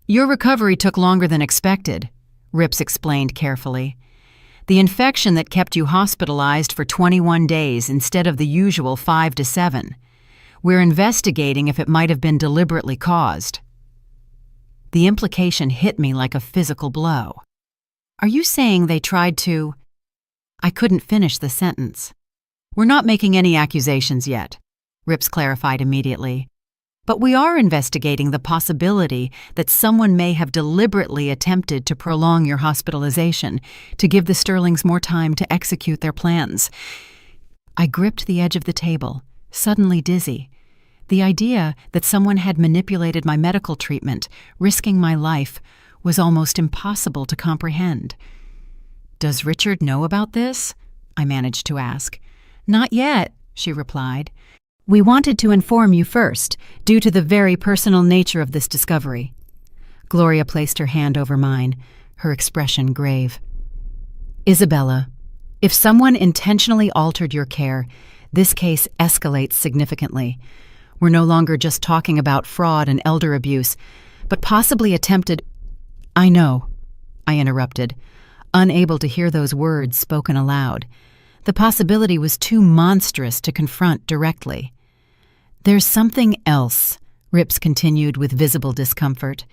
"Your recovery took longer than expected," Rips explained carefully. "The infection that kept you hospitalized for 21 days instead of the usual 5 to 7. We're investigating if it might have been deliberately caused." The implication hit me like a physical blow. "Are you saying they tried to—" I couldn't finish the sentence. "We're not making any accusations yet," Rips clarified immediately. "But we are investigating the possibility that someone may have deliberately attempted to prolong your hospitalization to give the Sterlings more time to execute their plans." I gripped the edge of the table, suddenly dizzy. The idea that someone had manipulated my medical treatment, risking my life, was almost impossible to comprehend. "Does Richard know about this?" I managed to ask. "Not yet," she replied. "We wanted to inform you first, due to the very personal nature of this discovery." Gloria placed her hand over mine, her expression grave. "Isabella, if someone intentionally altered your care, this case escalates significantly. We're no longer just talking about fraud and elder abuse, but possibly attempted—" "I know," I interrupted, unable to hear those words spoken aloud. The possibility was too monstrous to confront directly. "There's something else," Rips continued with visible discomfort.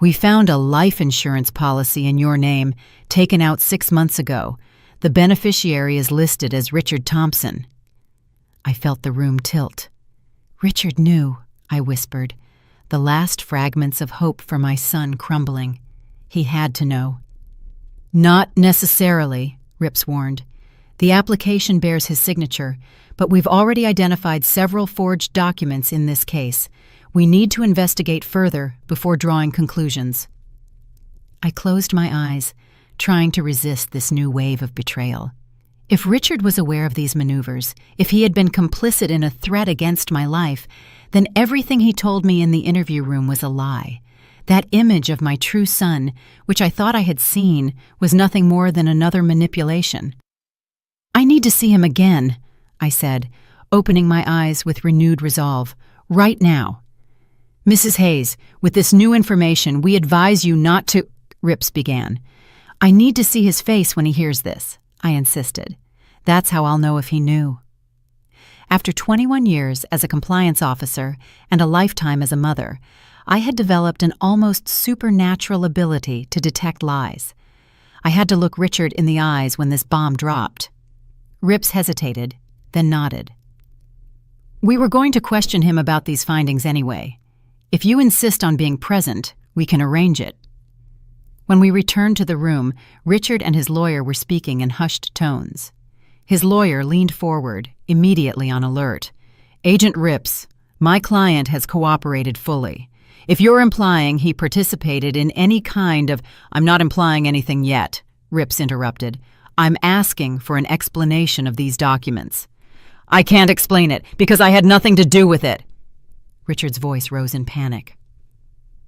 "We found a life insurance policy in your name, taken out 6 months ago. The beneficiary is listed as Richard Thompson." I felt the room tilt. "Richard knew," I whispered, the last fragments of hope for my son crumbling. He had to know. "Not necessarily," Rips warned. "The application bears his signature, but we've already identified several forged documents in this case. We need to investigate further before drawing conclusions." I closed my eyes, trying to resist this new wave of betrayal. If Richard was aware of these maneuvers, if he had been complicit in a threat against my life, then everything he told me in the interview room was a lie. That image of my true son, which I thought I had seen, was nothing more than another manipulation. "I need to see him again," I said, opening my eyes with renewed resolve. "Right now." "Mrs. Hayes, with this new information, we advise you not to—" Rips began. "I need to see his face when he hears this," I insisted. "That's how I'll know if he knew." After 21 years as a compliance officer and a lifetime as a mother, I had developed an almost supernatural ability to detect lies. I had to look Richard in the eyes when this bomb dropped. Rips hesitated, then nodded. "We were going to question him about these findings anyway. If you insist on being present, we can arrange it." When we returned to the room, Richard and his lawyer were speaking in hushed tones. His lawyer leaned forward, immediately on alert. "Agent Rips, my client has cooperated fully. If you're implying he participated in any kind of—" "I'm not implying anything yet," Rips interrupted. "I'm asking for an explanation of these documents." "I can't explain it, because I had nothing to do with it." Richard's voice rose in panic.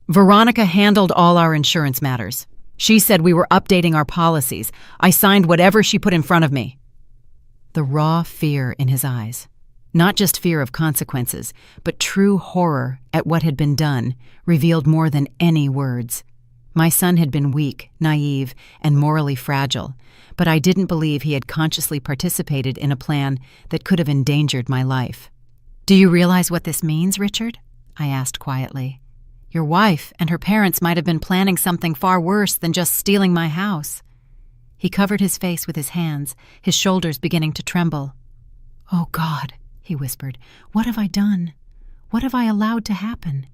"Veronica handled all our insurance matters. She said we were updating our policies. I signed whatever she put in front of me." The raw fear in his eyes, not just fear of consequences, but true horror at what had been done, revealed more than any words. My son had been weak, naive, and morally fragile, but I didn't believe he had consciously participated in a plan that could have endangered my life. "Do you realize what this means, Richard?" I asked quietly. Your wife and her parents might have been planning something far worse than just stealing my house." He covered his face with his hands, his shoulders beginning to tremble. "Oh God," he whispered, "what have I done? What have I allowed to happen?"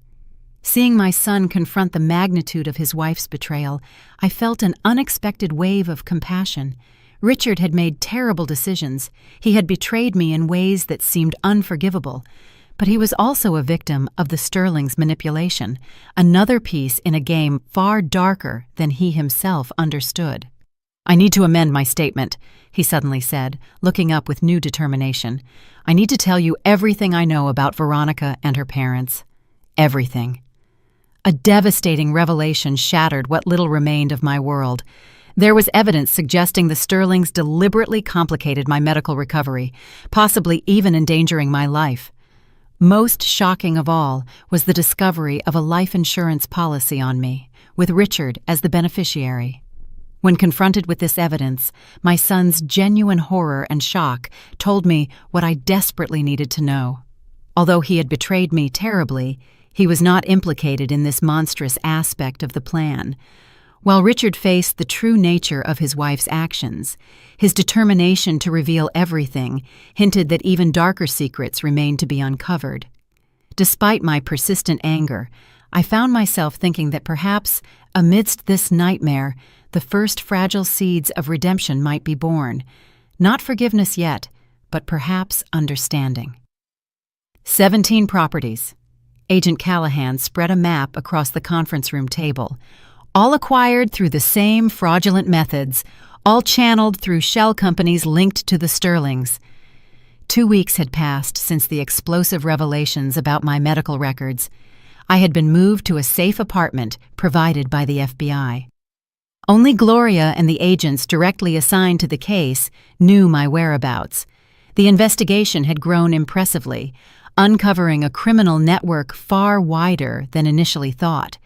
Seeing my son confront the magnitude of his wife's betrayal, I felt an unexpected wave of compassion. Richard had made terrible decisions. He had betrayed me in ways that seemed unforgivable. But he was also a victim of the Sterling's manipulation, another piece in a game far darker than he himself understood. "I need to amend my statement," he suddenly said, looking up with new determination. "I need to tell you everything I know about Veronica and her parents. Everything." A devastating revelation shattered what little remained of my world. There was evidence suggesting the Sterlings deliberately complicated my medical recovery, possibly even endangering my life. Most shocking of all was the discovery of a life insurance policy on me, with Richard as the beneficiary. When confronted with this evidence, my son's genuine horror and shock told me what I desperately needed to know. Although he had betrayed me terribly, he was not implicated in this monstrous aspect of the plan. While Richard faced the true nature of his wife's actions, his determination to reveal everything hinted that even darker secrets remained to be uncovered. Despite my persistent anger, I found myself thinking that perhaps, amidst this nightmare, the first fragile seeds of redemption might be born. Not forgiveness yet, but perhaps understanding. 17 properties. Agent Callahan spread a map across the conference room table, all acquired through the same fraudulent methods, all channeled through shell companies linked to the Sterlings. 2 weeks had passed since the explosive revelations about my medical records. I had been moved to a safe apartment provided by the FBI. Only Gloria and the agents directly assigned to the case knew my whereabouts. The investigation had grown impressively, uncovering a criminal network far wider than initially thought.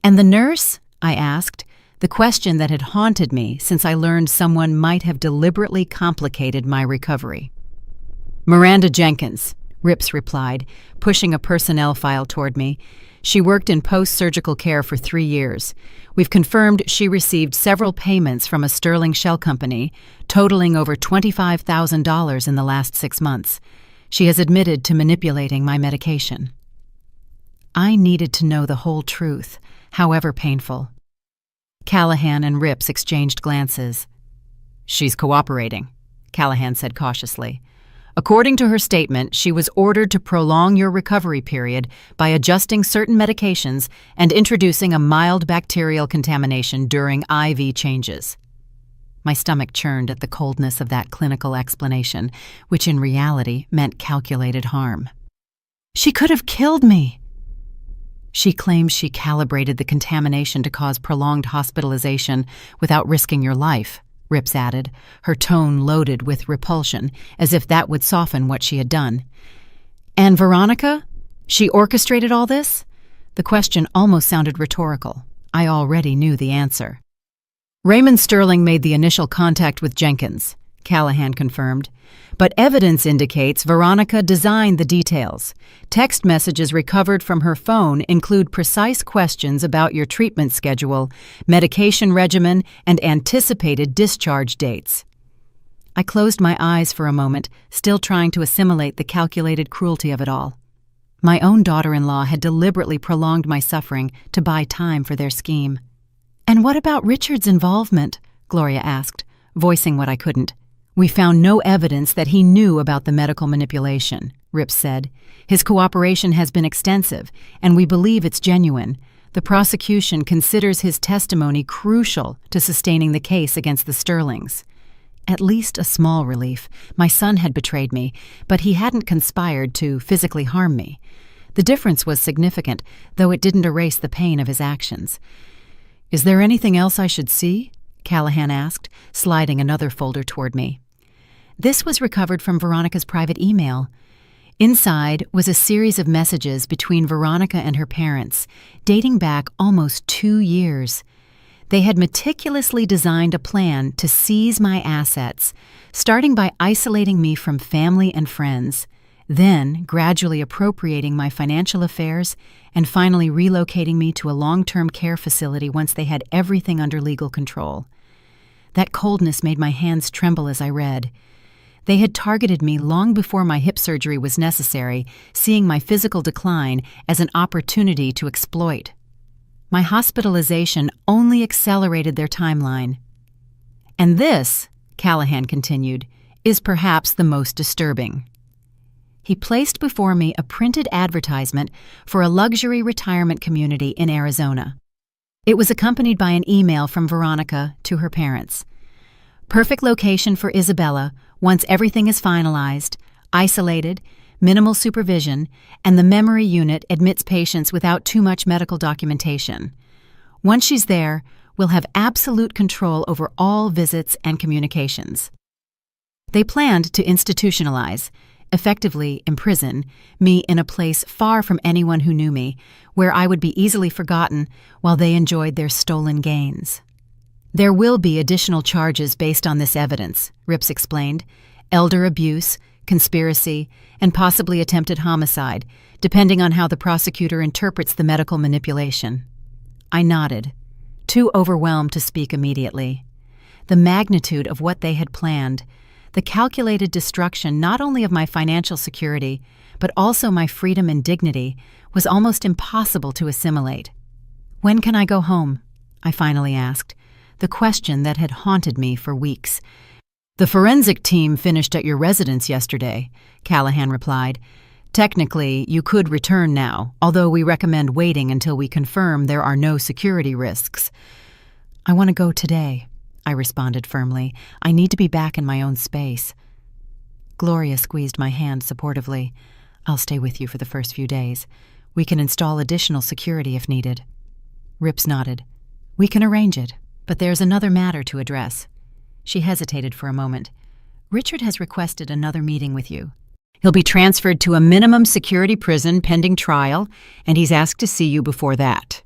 "And the nurse?" I asked, the question that had haunted me since I learned someone might have deliberately complicated my recovery. "Miranda Jenkins," Rips replied, pushing a personnel file toward me. "She worked in post-surgical care for 3 years. We've confirmed she received several payments from a Sterling shell company, totaling over $25,000 in the last 6 months. She has admitted to manipulating my medication." I needed to know the whole truth, however painful. Callahan and Rips exchanged glances. "She's cooperating," Callahan said cautiously. "According to her statement, she was ordered to prolong your recovery period by adjusting certain medications and introducing a mild bacterial contamination during IV changes." My stomach churned at the coldness of that clinical explanation, which in reality meant calculated harm. "She could have killed me." "She claims she calibrated the contamination to cause prolonged hospitalization without risking your life," Rips added, her tone loaded with repulsion, as if that would soften what she had done. "And Veronica? She orchestrated all this?" The question almost sounded rhetorical. I already knew the answer. "Raymond Sterling made the initial contact with Jenkins," Callahan confirmed. "But evidence indicates Veronica designed the details. Text messages recovered from her phone include precise questions about your treatment schedule, medication regimen, and anticipated discharge dates." I closed my eyes for a moment, still trying to assimilate the calculated cruelty of it all. My own daughter-in-law had deliberately prolonged my suffering to buy time for their scheme. "And what about Richard's involvement?" Gloria asked, voicing what I couldn't. "We found no evidence that he knew about the medical manipulation," Rips said. "His cooperation has been extensive, and we believe it's genuine. The prosecution considers his testimony crucial to sustaining the case against the Sterlings." At least a small relief. My son had betrayed me, but he hadn't conspired to physically harm me. The difference was significant, though it didn't erase the pain of his actions. "Is there anything else I should see?" Callahan asked, sliding another folder toward me. This was recovered from Veronica's private email. Inside was a series of messages between Veronica and her parents, dating back almost 2 years. They had meticulously designed a plan to seize my assets, starting by isolating me from family and friends, then gradually appropriating my financial affairs and finally relocating me to a long-term care facility once they had everything under legal control. That coldness made my hands tremble as I read. They had targeted me long before my hip surgery was necessary, seeing my physical decline as an opportunity to exploit. My hospitalization only accelerated their timeline. And this, Callahan continued, is perhaps the most disturbing. He placed before me a printed advertisement for a luxury retirement community in Arizona. It was accompanied by an email from Veronica to her parents. Perfect location for Isabella once everything is finalized, isolated, minimal supervision, and the memory unit admits patients without too much medical documentation. Once she's there, we'll have absolute control over all visits and communications. They planned to institutionalize, effectively imprison, me in a place far from anyone who knew me, where I would be easily forgotten while they enjoyed their stolen gains. There will be additional charges based on this evidence, Rips explained. Elder abuse, conspiracy, and possibly attempted homicide, depending on how the prosecutor interprets the medical manipulation. I nodded, too overwhelmed to speak immediately. The magnitude of what they had planned, the calculated destruction not only of my financial security, but also my freedom and dignity, was almost impossible to assimilate. "When can I go home?" I finally asked, the question that had haunted me for weeks. "The forensic team finished at your residence yesterday," Callahan replied. "Technically, you could return now, although we recommend waiting until we confirm there are no security risks." "I want to go today," I responded firmly. "I need to be back in my own space." Gloria squeezed my hand supportively. "I'll stay with you for the first few days. We can install additional security if needed." Rips nodded. "We can arrange it, but there's another matter to address." She hesitated for a moment. "Richard has requested another meeting with you. He'll be transferred to a minimum security prison pending trial, and he's asked to see you before that."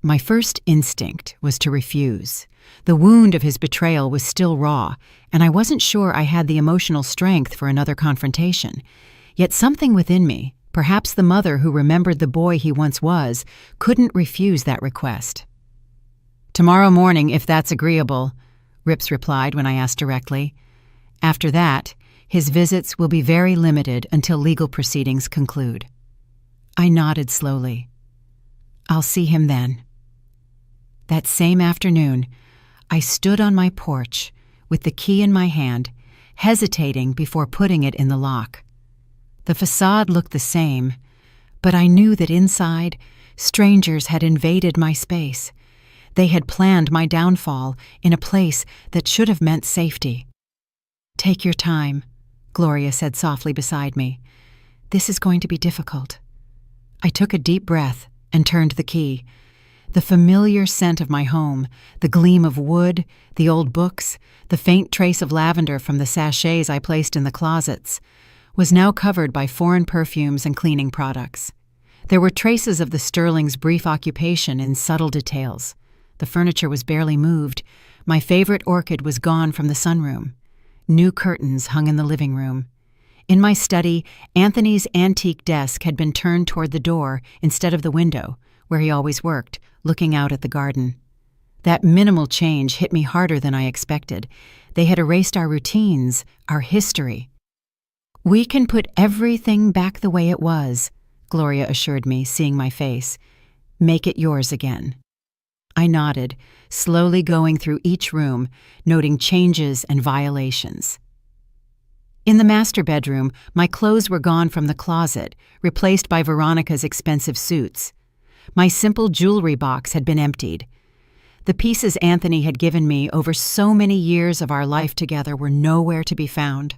My first instinct was to refuse. The wound of his betrayal was still raw, and I wasn't sure I had the emotional strength for another confrontation. Yet something within me, perhaps the mother who remembered the boy he once was, couldn't refuse that request. "Tomorrow morning, if that's agreeable," Rips replied when I asked directly. "After that, his visits will be very limited until legal proceedings conclude." I nodded slowly. "I'll see him then." That same afternoon, I stood on my porch with the key in my hand, hesitating before putting it in the lock. The facade looked the same, but I knew that inside, strangers had invaded my space. They had planned my downfall in a place that should have meant safety. "Take your time," Gloria said softly beside me. "This is going to be difficult." I took a deep breath and turned the key. The familiar scent of my home, the gleam of wood, the old books, the faint trace of lavender from the sachets I placed in the closets, was now covered by foreign perfumes and cleaning products. There were traces of the Sterling's brief occupation in subtle details. The furniture was barely moved. My favorite orchid was gone from the sunroom. New curtains hung in the living room. In my study, Anthony's antique desk had been turned toward the door instead of the window, where he always worked, looking out at the garden. That minimal change hit me harder than I expected. They had erased our routines, our history. "We can put everything back the way it was," Gloria assured me, seeing my face. "Make it yours again." I nodded, slowly going through each room, noting changes and violations. In the master bedroom, my clothes were gone from the closet, replaced by Veronica's expensive suits. My simple jewelry box had been emptied. The pieces Anthony had given me over so many years of our life together were nowhere to be found.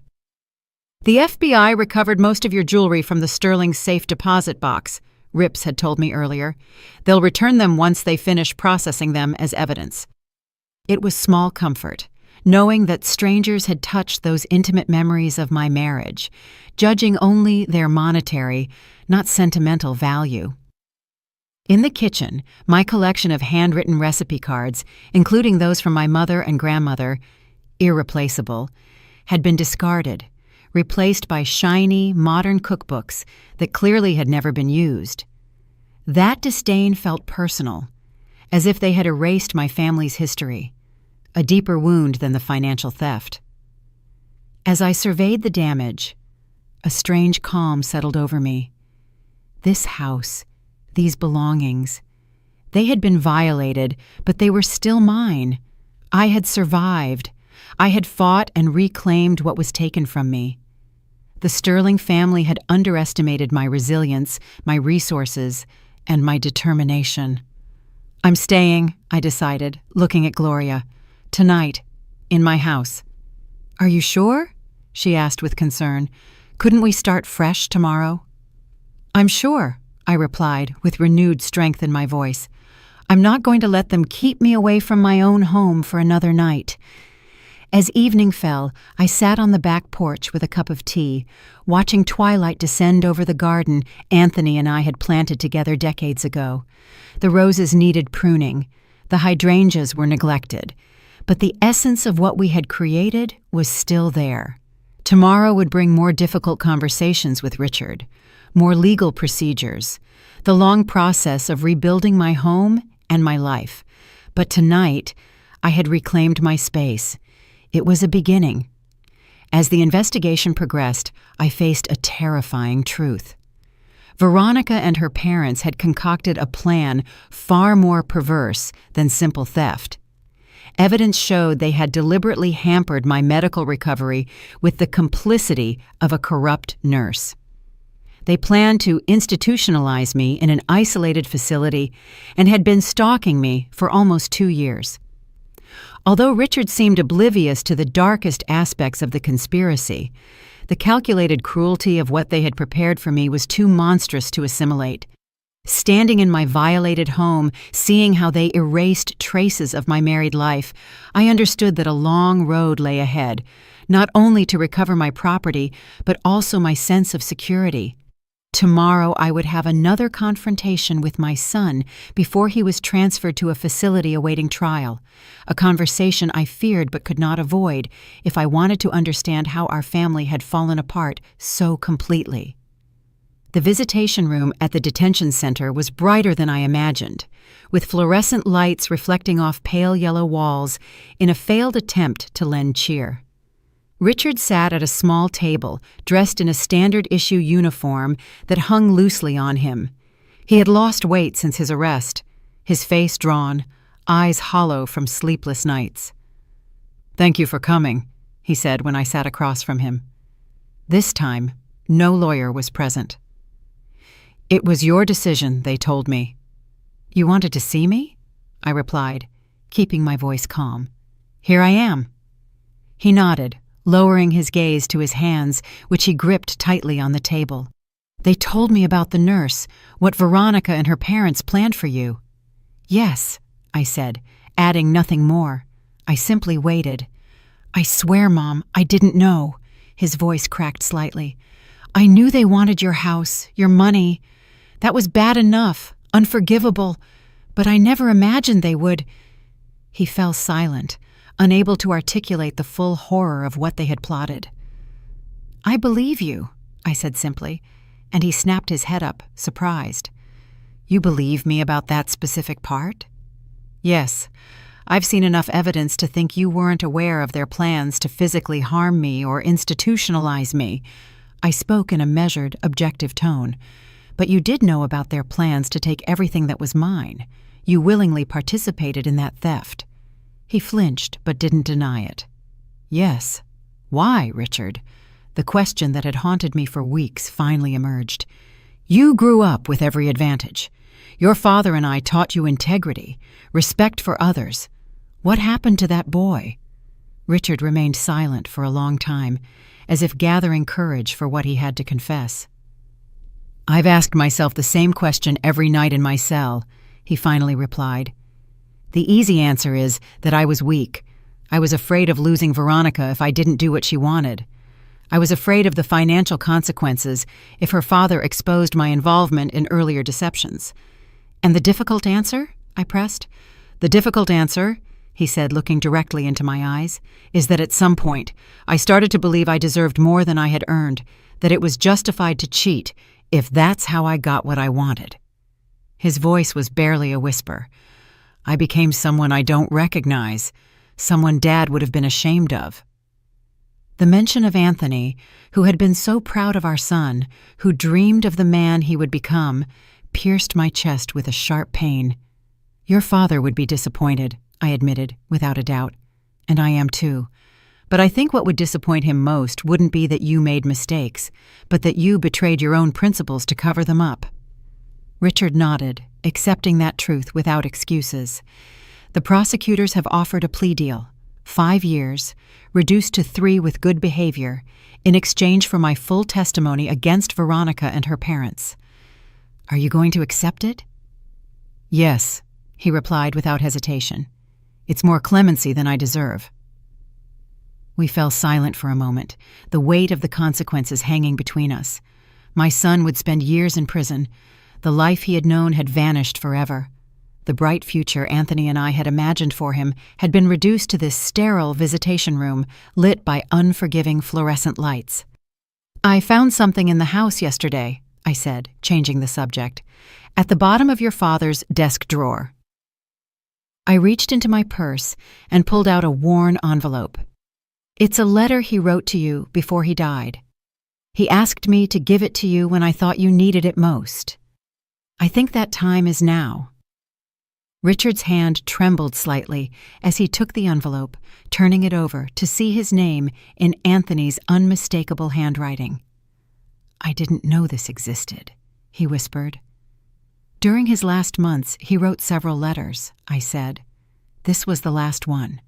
"The FBI recovered most of your jewelry from the Sterling safe deposit box," Rips had told me earlier. "They'll return them once they finish processing them as evidence." It was small comfort, knowing that strangers had touched those intimate memories of my marriage, judging only their monetary, not sentimental value. In the kitchen, my collection of handwritten recipe cards, including those from my mother and grandmother, irreplaceable, had been discarded, replaced by shiny, modern cookbooks that clearly had never been used. That disdain felt personal, as if they had erased my family's history, a deeper wound than the financial theft. As I surveyed the damage, a strange calm settled over me. This house, these belongings, they had been violated, but they were still mine. I had survived. I had fought and reclaimed what was taken from me. The Sterling family had underestimated my resilience, my resources, and my determination. "I'm staying," I decided, looking at Gloria. "Tonight, in my house." "Are you sure?" she asked with concern. "Couldn't we start fresh tomorrow?" "I'm sure," I replied, with renewed strength in my voice. "I'm not going to let them keep me away from my own home for another night." As evening fell, I sat on the back porch with a cup of tea, watching twilight descend over the garden Anthony and I had planted together decades ago. The roses needed pruning, the hydrangeas were neglected, but the essence of what we had created was still there. Tomorrow would bring more difficult conversations with Richard, more legal procedures, the long process of rebuilding my home and my life. But tonight, I had reclaimed my space. It was a beginning. As the investigation progressed, I faced a terrifying truth. Veronica and her parents had concocted a plan far more perverse than simple theft. Evidence showed they had deliberately hampered my medical recovery with the complicity of a corrupt nurse. They planned to institutionalize me in an isolated facility and had been stalking me for almost 2 years. Although Richard seemed oblivious to the darkest aspects of the conspiracy, the calculated cruelty of what they had prepared for me was too monstrous to assimilate. Standing in my violated home, seeing how they erased traces of my married life, I understood that a long road lay ahead, not only to recover my property, but also my sense of security. Tomorrow I would have another confrontation with my son before he was transferred to a facility awaiting trial, a conversation I feared but could not avoid if I wanted to understand how our family had fallen apart so completely. The visitation room at the detention center was brighter than I imagined, with fluorescent lights reflecting off pale yellow walls in a failed attempt to lend cheer. Richard sat at a small table, dressed in a standard-issue uniform that hung loosely on him. He had lost weight since his arrest, his face drawn, eyes hollow from sleepless nights. "Thank you for coming," he said when I sat across from him. This time, no lawyer was present. "It was your decision," they told me. "You wanted to see me?" I replied, keeping my voice calm. "Here I am." He nodded, lowering his gaze to his hands, which he gripped tightly on the table. "They told me about the nurse, what Veronica and her parents planned for you." "Yes," I said, adding nothing more. I simply waited. "I swear, Mom, I didn't know." His voice cracked slightly. "I knew they wanted your house, your money. That was bad enough, unforgivable, but I never imagined they would." He fell silent, unable to articulate the full horror of what they had plotted. "I believe you," I said simply, and he snapped his head up, surprised. "You believe me about that specific part?" "Yes. I've seen enough evidence to think you weren't aware of their plans to physically harm me or institutionalize me." I spoke in a measured, objective tone. "But you did know about their plans to take everything that was mine. You willingly participated in that theft." He flinched, but didn't deny it. "Yes. Why, Richard?" The question that had haunted me for weeks finally emerged. "You grew up with every advantage. Your father and I taught you integrity, respect for others. What happened to that boy?" Richard remained silent for a long time, as if gathering courage for what he had to confess. "I've asked myself the same question every night in my cell," he finally replied. "The easy answer is that I was weak. I was afraid of losing Veronica if I didn't do what she wanted. I was afraid of the financial consequences if her father exposed my involvement in earlier deceptions. And the difficult answer?" I pressed. "The difficult answer," he said, looking directly into my eyes, is that at some point I started to believe I deserved more than I had earned, that it was justified to cheat if that's how I got what I wanted. His voice was barely a whisper. I became someone I don't recognize, someone Dad would have been ashamed of. The mention of Anthony, who had been so proud of our son, who dreamed of the man he would become, pierced my chest with a sharp pain. Your father would be disappointed, I admitted, without a doubt. And I am too. But I think what would disappoint him most wouldn't be that you made mistakes, but that you betrayed your own principles to cover them up. Richard nodded, accepting that truth without excuses. The prosecutors have offered a plea deal, 5 years, reduced to 3 with good behavior, in exchange for my full testimony against Veronica and her parents. Are you going to accept it? Yes, he replied without hesitation. It's more clemency than I deserve. We fell silent for a moment, the weight of the consequences hanging between us. My son would spend years in prison. The life he had known had vanished forever. The bright future Anthony and I had imagined for him had been reduced to this sterile visitation room lit by unforgiving fluorescent lights. I found something in the house yesterday, I said, changing the subject, at the bottom of your father's desk drawer. I reached into my purse and pulled out a worn envelope. It's a letter he wrote to you before he died. He asked me to give it to you when I thought you needed it most. I think that time is now. Richard's hand trembled slightly as he took the envelope, turning it over to see his name in Anthony's unmistakable handwriting. I didn't know this existed, he whispered. During his last months, he wrote several letters, I said. This was the last one.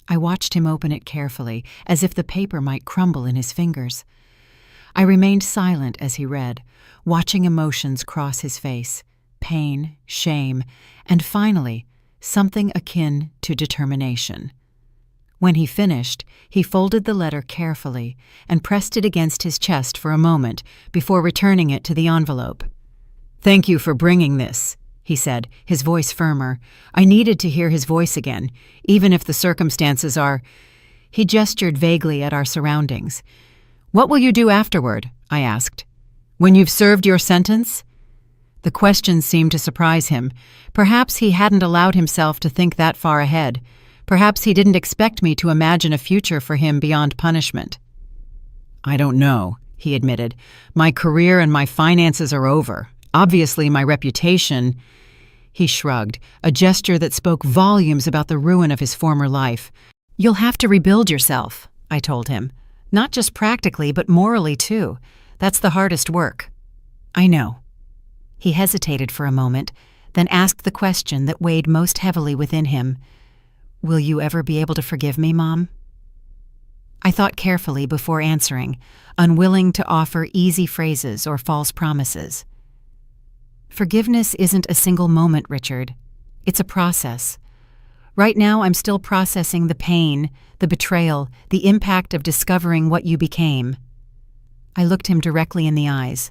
I watched him open it carefully, as if the paper might crumble in his fingers. I remained silent as he read, watching emotions cross his face, pain, shame, and finally, something akin to determination. When he finished, he folded the letter carefully and pressed it against his chest for a moment before returning it to the envelope. "Thank you for bringing this," he said, his voice firmer. I needed to hear his voice again, even if the circumstances are... He gestured vaguely at our surroundings. "What will you do afterward?" I asked. "When you've served your sentence?" The question seemed to surprise him. Perhaps he hadn't allowed himself to think that far ahead. Perhaps he didn't expect me to imagine a future for him beyond punishment. "I don't know," he admitted. "My career and my finances are over. Obviously, my reputation..." He shrugged, a gesture that spoke volumes about the ruin of his former life. "You'll have to rebuild yourself," I told him. "Not just practically, but morally, too. That's the hardest work." "I know." He hesitated for a moment, then asked the question that weighed most heavily within him. "Will you ever be able to forgive me, Mom?" I thought carefully before answering, unwilling to offer easy phrases or false promises. Forgiveness isn't a single moment, Richard. It's a process. Right now, I'm still processing the pain, the betrayal, the impact of discovering what you became. I looked him directly in the eyes.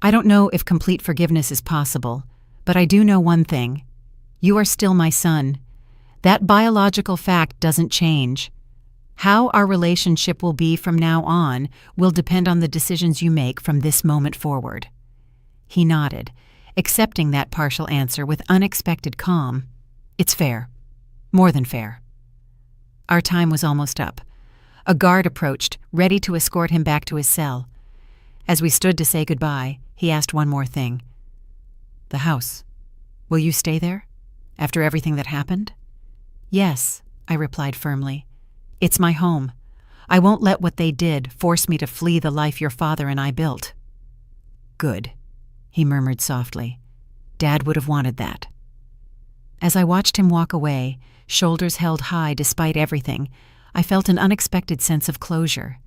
I don't know if complete forgiveness is possible, but I do know one thing. You are still my son. That biological fact doesn't change. How our relationship will be from now on will depend on the decisions you make from this moment forward. He nodded, accepting that partial answer with unexpected calm. It's fair. More than fair. Our time was almost up. A guard approached, ready to escort him back to his cell. As we stood to say goodbye, he asked one more thing. "The house. Will you stay there? After everything that happened?" "Yes," I replied firmly. "It's my home. I won't let what they did force me to flee the life your father and I built." "Good," he murmured softly. "Dad would have wanted that." As I watched him walk away, shoulders held high despite everything, I felt an unexpected sense of closure.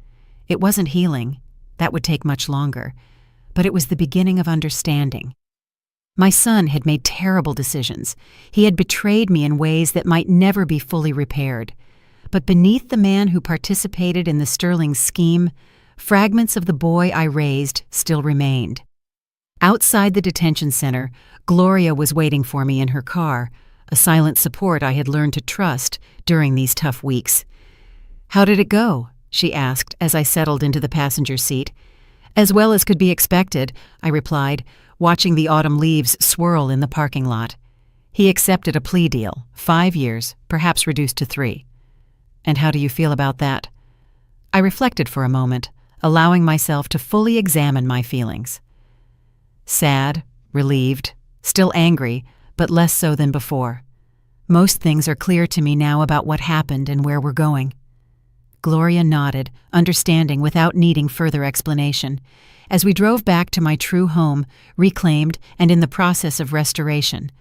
It wasn't healing. That would take much longer. But it was the beginning of understanding. My son had made terrible decisions. He had betrayed me in ways that might never be fully repaired. But beneath the man who participated in the Sterling scheme, fragments of the boy I raised still remained. Outside the detention center, Gloria was waiting for me in her car, a silent support I had learned to trust during these tough weeks. "How did it go?" she asked as I settled into the passenger seat. "As well as could be expected," I replied, watching the autumn leaves swirl in the parking lot. He accepted a plea deal, 5 years, perhaps reduced to 3. "And how do you feel about that?" I reflected for a moment, allowing myself to fully examine my feelings. Sad, relieved, still angry, but less so than before. Most things are clear to me now about what happened and where we're going. Gloria nodded, understanding without needing further explanation. As we drove back to my true home, reclaimed and in the process of restoration,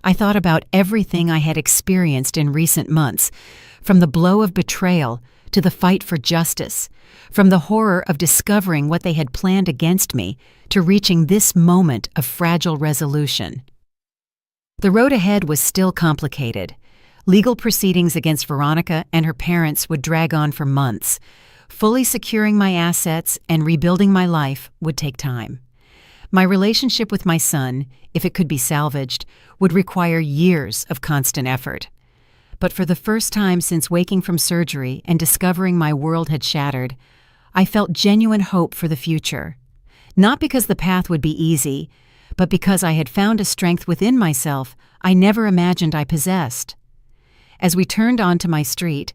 I thought about everything I had experienced in recent months, from the blow of betrayal to the fight for justice, from the horror of discovering what they had planned against me to reaching this moment of fragile resolution. The road ahead was still complicated. Legal proceedings against Veronica and her parents would drag on for months. Fully securing my assets and rebuilding my life would take time. My relationship with my son, if it could be salvaged, would require years of constant effort. But for the first time since waking from surgery and discovering my world had shattered, I felt genuine hope for the future. Not because the path would be easy, but because I had found a strength within myself I never imagined I possessed. As we turned onto my street,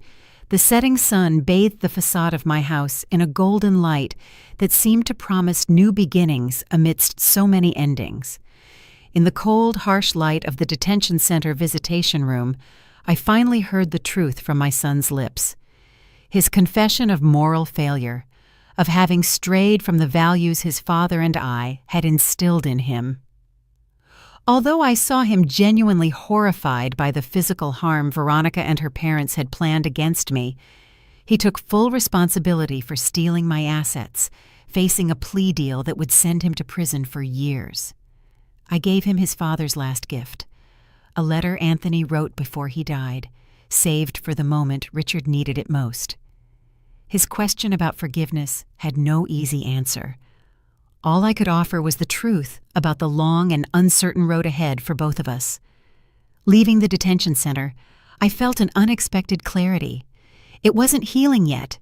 the setting sun bathed the facade of my house in a golden light that seemed to promise new beginnings amidst so many endings. In the cold, harsh light of the detention center visitation room, I finally heard the truth from my son's lips. His confession of moral failure, of having strayed from the values his father and I had instilled in him. Although I saw him genuinely horrified by the physical harm Veronica and her parents had planned against me, he took full responsibility for stealing my assets, facing a plea deal that would send him to prison for years. I gave him his father's last gift, a letter Anthony wrote before he died, saved for the moment Richard needed it most. His question about forgiveness had no easy answer. All I could offer was the truth about the long and uncertain road ahead for both of us. Leaving the detention center, I felt an unexpected clarity. It wasn't healing yet,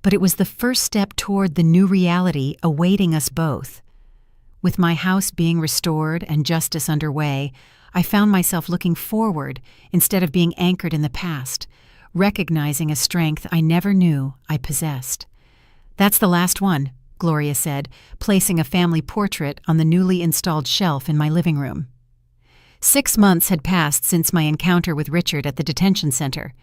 but it was the first step toward the new reality awaiting us both. With my house being restored and justice underway, I found myself looking forward instead of being anchored in the past, recognizing a strength I never knew I possessed. "That's the last one," Gloria said, placing a family portrait on the newly installed shelf in my living room. 6 months had passed since my encounter with Richard at the detention center.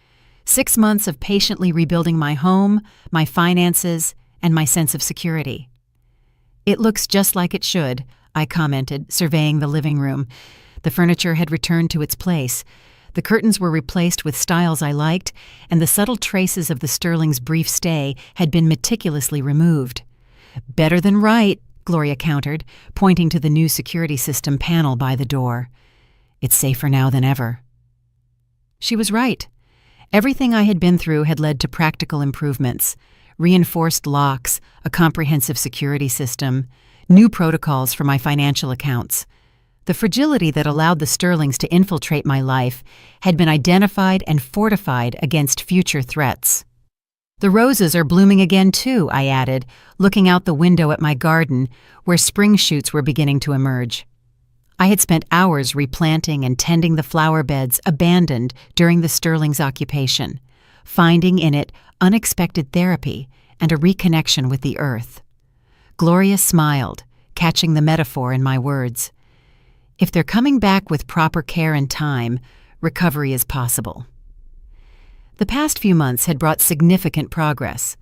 6 months of patiently rebuilding my home, my finances, and my sense of security. "It looks just like it should," I commented, surveying the living room. The furniture had returned to its place. The curtains were replaced with styles I liked, and the subtle traces of the Sterling's brief stay had been meticulously removed. "Better than right," Gloria countered, pointing to the new security system panel by the door. "It's safer now than ever." She was right. Everything I had been through had led to practical improvements: reinforced locks, a comprehensive security system, new protocols for my financial accounts. The fragility that allowed the Sterlings to infiltrate my life had been identified and fortified against future threats. "The roses are blooming again too," I added, looking out the window at my garden, where spring shoots were beginning to emerge. I had spent hours replanting and tending the flower beds abandoned during the Sterling's occupation, finding in it unexpected therapy and a reconnection with the earth. Gloria smiled, catching the metaphor in my words. If they're coming back with proper care and time, recovery is possible. The past few months had brought significant progress.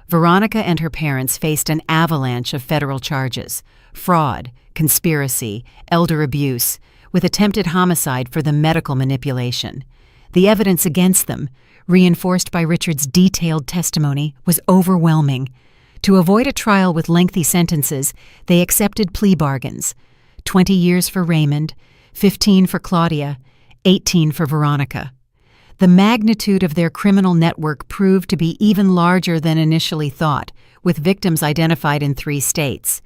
Veronica and her parents faced an avalanche of federal charges: fraud, conspiracy, elder abuse, with attempted homicide for the medical manipulation. The evidence against them, reinforced by Richard's detailed testimony, was overwhelming. To avoid a trial with lengthy sentences, they accepted plea bargains: 20 years for Raymond, 15 for Claudia, 18 for Veronica. The magnitude of their criminal network proved to be even larger than initially thought, with victims identified in 3 states.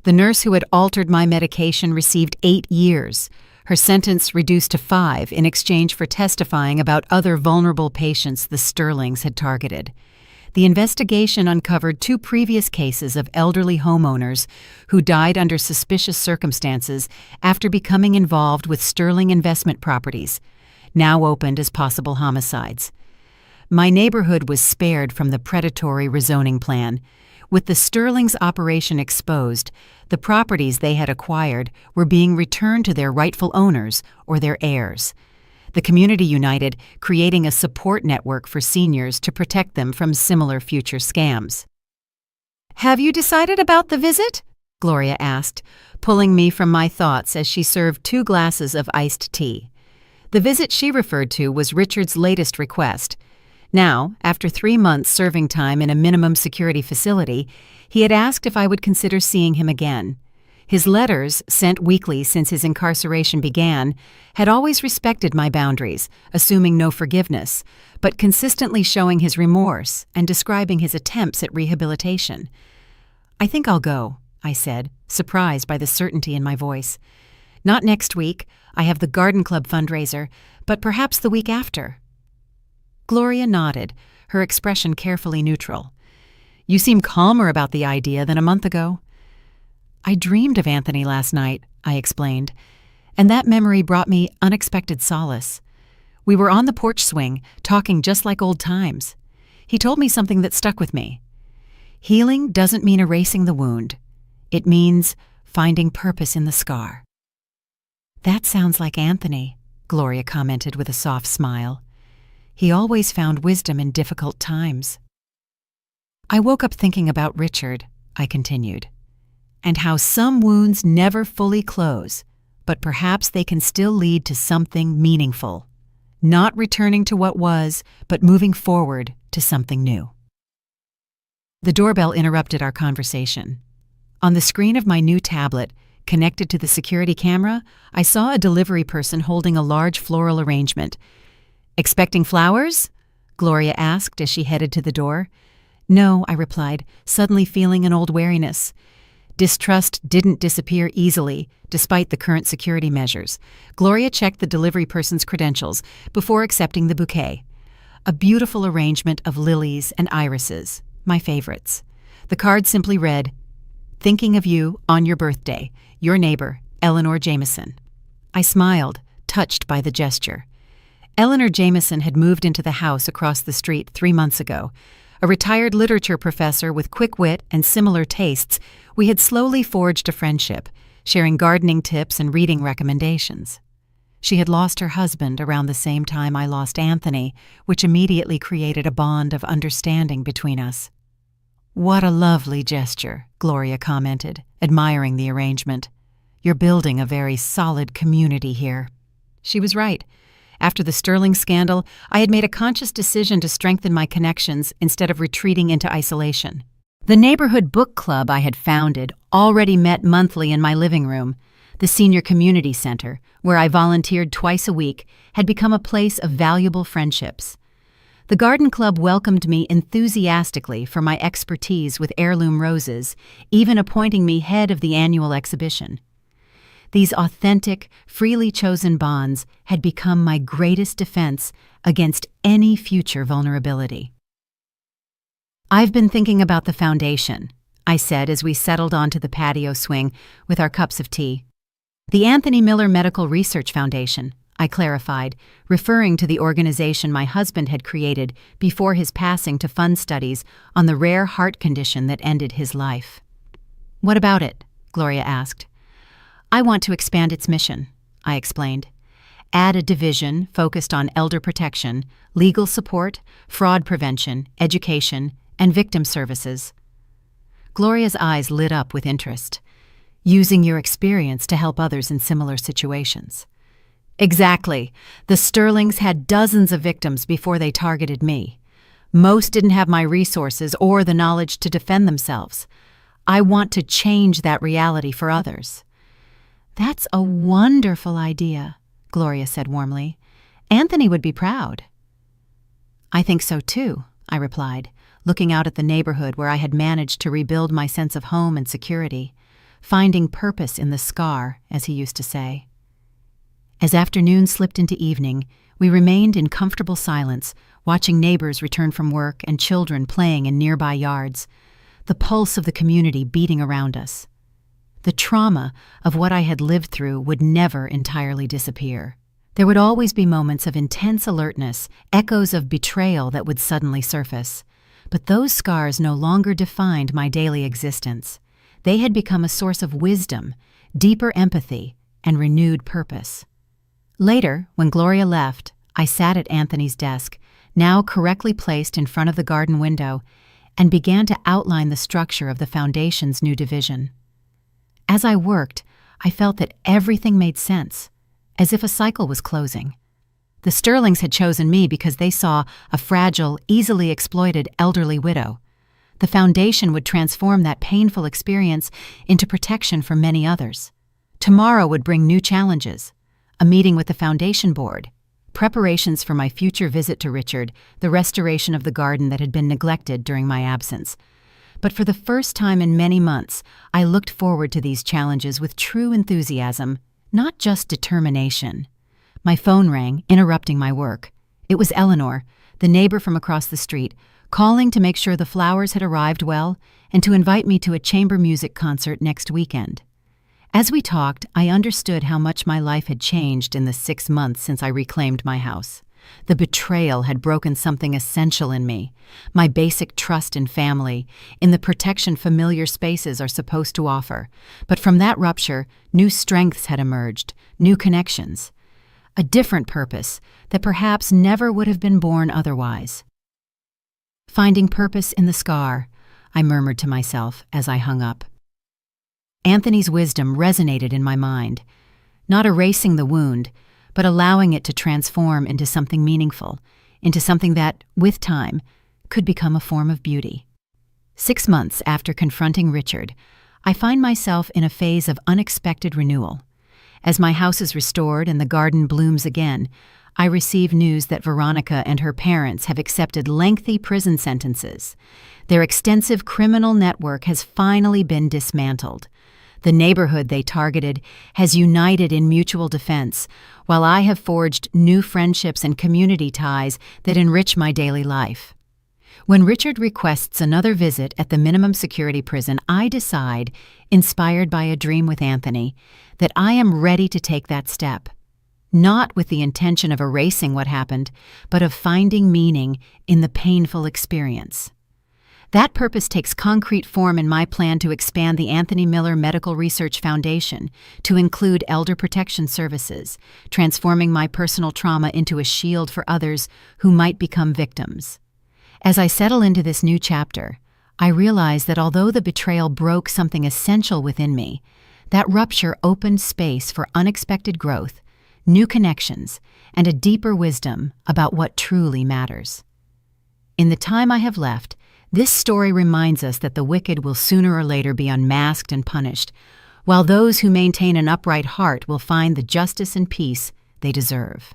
The nurse who had altered my medication received 8 years. her sentence reduced to 5 in exchange for testifying about other vulnerable patients the Sterlings had targeted. The investigation uncovered 2 previous cases of elderly homeowners who died under suspicious circumstances after becoming involved with Sterling investment properties, now opened as possible homicides. My neighborhood was spared from the predatory rezoning plan. With the Sterling's operation exposed, the properties they had acquired were being returned to their rightful owners or their heirs. The community united, creating a support network for seniors to protect them from similar future scams. "Have you decided about the visit?" Gloria asked, pulling me from my thoughts as she served 2 glasses of iced tea. The visit she referred to was Richard's latest request. Now, after 3 months serving time in a minimum security facility, he had asked if I would consider seeing him again. His letters, sent weekly since his incarceration began, had always respected my boundaries, assuming no forgiveness, but consistently showing his remorse and describing his attempts at rehabilitation. "I think I'll go," I said, surprised by the certainty in my voice. "Not next week. I have the Garden Club fundraiser, but perhaps the week after." Gloria nodded, her expression carefully neutral. "You seem calmer about the idea than a month ago." "I dreamed of Anthony last night," I explained, and that memory brought me unexpected solace. We were on the porch swing, talking just like old times. He told me something that stuck with me. Healing doesn't mean erasing the wound. It means finding purpose in the scar. "That sounds like Anthony," Gloria commented with a soft smile. "He always found wisdom in difficult times." "I woke up thinking about Richard," I continued, "and how some wounds never fully close, but perhaps they can still lead to something meaningful. Not returning to what was, but moving forward to something new." The doorbell interrupted our conversation. On the screen of my new tablet, connected to the security camera, I saw a delivery person holding a large floral arrangement. "Expecting flowers?" Gloria asked as she headed to the door. "No," I replied, suddenly feeling an old wariness. Distrust didn't disappear easily, despite the current security measures. Gloria checked the delivery person's credentials before accepting the bouquet. A beautiful arrangement of lilies and irises, my favorites. The card simply read, "Thinking of you on your birthday, your neighbor, Eleanor Jameson." I smiled, touched by the gesture. Eleanor Jameson had moved into the house across the street 3 months ago. A retired literature professor with quick wit and similar tastes, we had slowly forged a friendship, sharing gardening tips and reading recommendations. She had lost her husband around the same time I lost Anthony, which immediately created a bond of understanding between us. "What a lovely gesture," Gloria commented, admiring the arrangement. "You're building a very solid community here." She was right. After the Sterling scandal, I had made a conscious decision to strengthen my connections instead of retreating into isolation. The neighborhood book club I had founded already met monthly in my living room. The senior community center, where I volunteered twice a week, had become a place of valuable friendships. The garden club welcomed me enthusiastically for my expertise with heirloom roses, even appointing me head of the annual exhibition. These authentic, freely chosen bonds had become my greatest defense against any future vulnerability. "I've been thinking about the foundation," I said as we settled onto the patio swing with our cups of tea. "The Anthony Miller Medical Research Foundation," I clarified, referring to the organization my husband had created before his passing to fund studies on the rare heart condition that ended his life. "What about it?" Gloria asked. "I want to expand its mission," I explained. "Add a division focused on elder protection, legal support, fraud prevention, education, and victim services." Gloria's eyes lit up with interest. "Using your experience to help others in similar situations." "Exactly. The Sterlings had dozens of victims before they targeted me. Most didn't have my resources or the knowledge to defend themselves. I want to change that reality for others." "That's a wonderful idea," Gloria said warmly. "Anthony would be proud." "I think so too," I replied, looking out at the neighborhood where I had managed to rebuild my sense of home and security, finding purpose in the scar, as he used to say. As afternoon slipped into evening, we remained in comfortable silence, watching neighbors return from work and children playing in nearby yards, the pulse of the community beating around us. The trauma of what I had lived through would never entirely disappear. There would always be moments of intense alertness, echoes of betrayal that would suddenly surface. But those scars no longer defined my daily existence. They had become a source of wisdom, deeper empathy, and renewed purpose. Later, when Gloria left, I sat at Anthony's desk, now correctly placed in front of the garden window, and began to outline the structure of the foundation's new division. As I worked, I felt that everything made sense, as if a cycle was closing. The Sterlings had chosen me because they saw a fragile, easily exploited elderly widow. The foundation would transform that painful experience into protection for many others. Tomorrow would bring new challenges: a meeting with the foundation board, preparations for my future visit to Richard, the restoration of the garden that had been neglected during my absence. But for the first time in many months, I looked forward to these challenges with true enthusiasm, not just determination. My phone rang, interrupting my work. It was Eleanor, the neighbor from across the street, calling to make sure the flowers had arrived well and to invite me to a chamber music concert next weekend. As we talked, I understood how much my life had changed in the 6 months since I reclaimed my house. The betrayal had broken something essential in me, my basic trust in family, in the protection familiar spaces are supposed to offer. But from that rupture, new strengths had emerged, new connections, a different purpose that perhaps never would have been born otherwise. Finding purpose in the scar, I murmured to myself as I hung up. Anthony's wisdom resonated in my mind, not erasing the wound, but allowing it to transform into something meaningful, into something that, with time, could become a form of beauty. 6 months after confronting Richard, I find myself in a phase of unexpected renewal. As my house is restored and the garden blooms again, I receive news that Veronica and her parents have accepted lengthy prison sentences. Their extensive criminal network has finally been dismantled. The neighborhood they targeted has united in mutual defense, while I have forged new friendships and community ties that enrich my daily life. When Richard requests another visit at the minimum security prison, I decide, inspired by a dream with Anthony, that I am ready to take that step. Not with the intention of erasing what happened, but of finding meaning in the painful experience. That purpose takes concrete form in my plan to expand the Anthony Miller Medical Research Foundation to include elder protection services, transforming my personal trauma into a shield for others who might become victims. As I settle into this new chapter, I realize that although the betrayal broke something essential within me, that rupture opened space for unexpected growth, new connections, and a deeper wisdom about what truly matters. In the time I have left, this story reminds us that the wicked will sooner or later be unmasked and punished, while those who maintain an upright heart will find the justice and peace they deserve.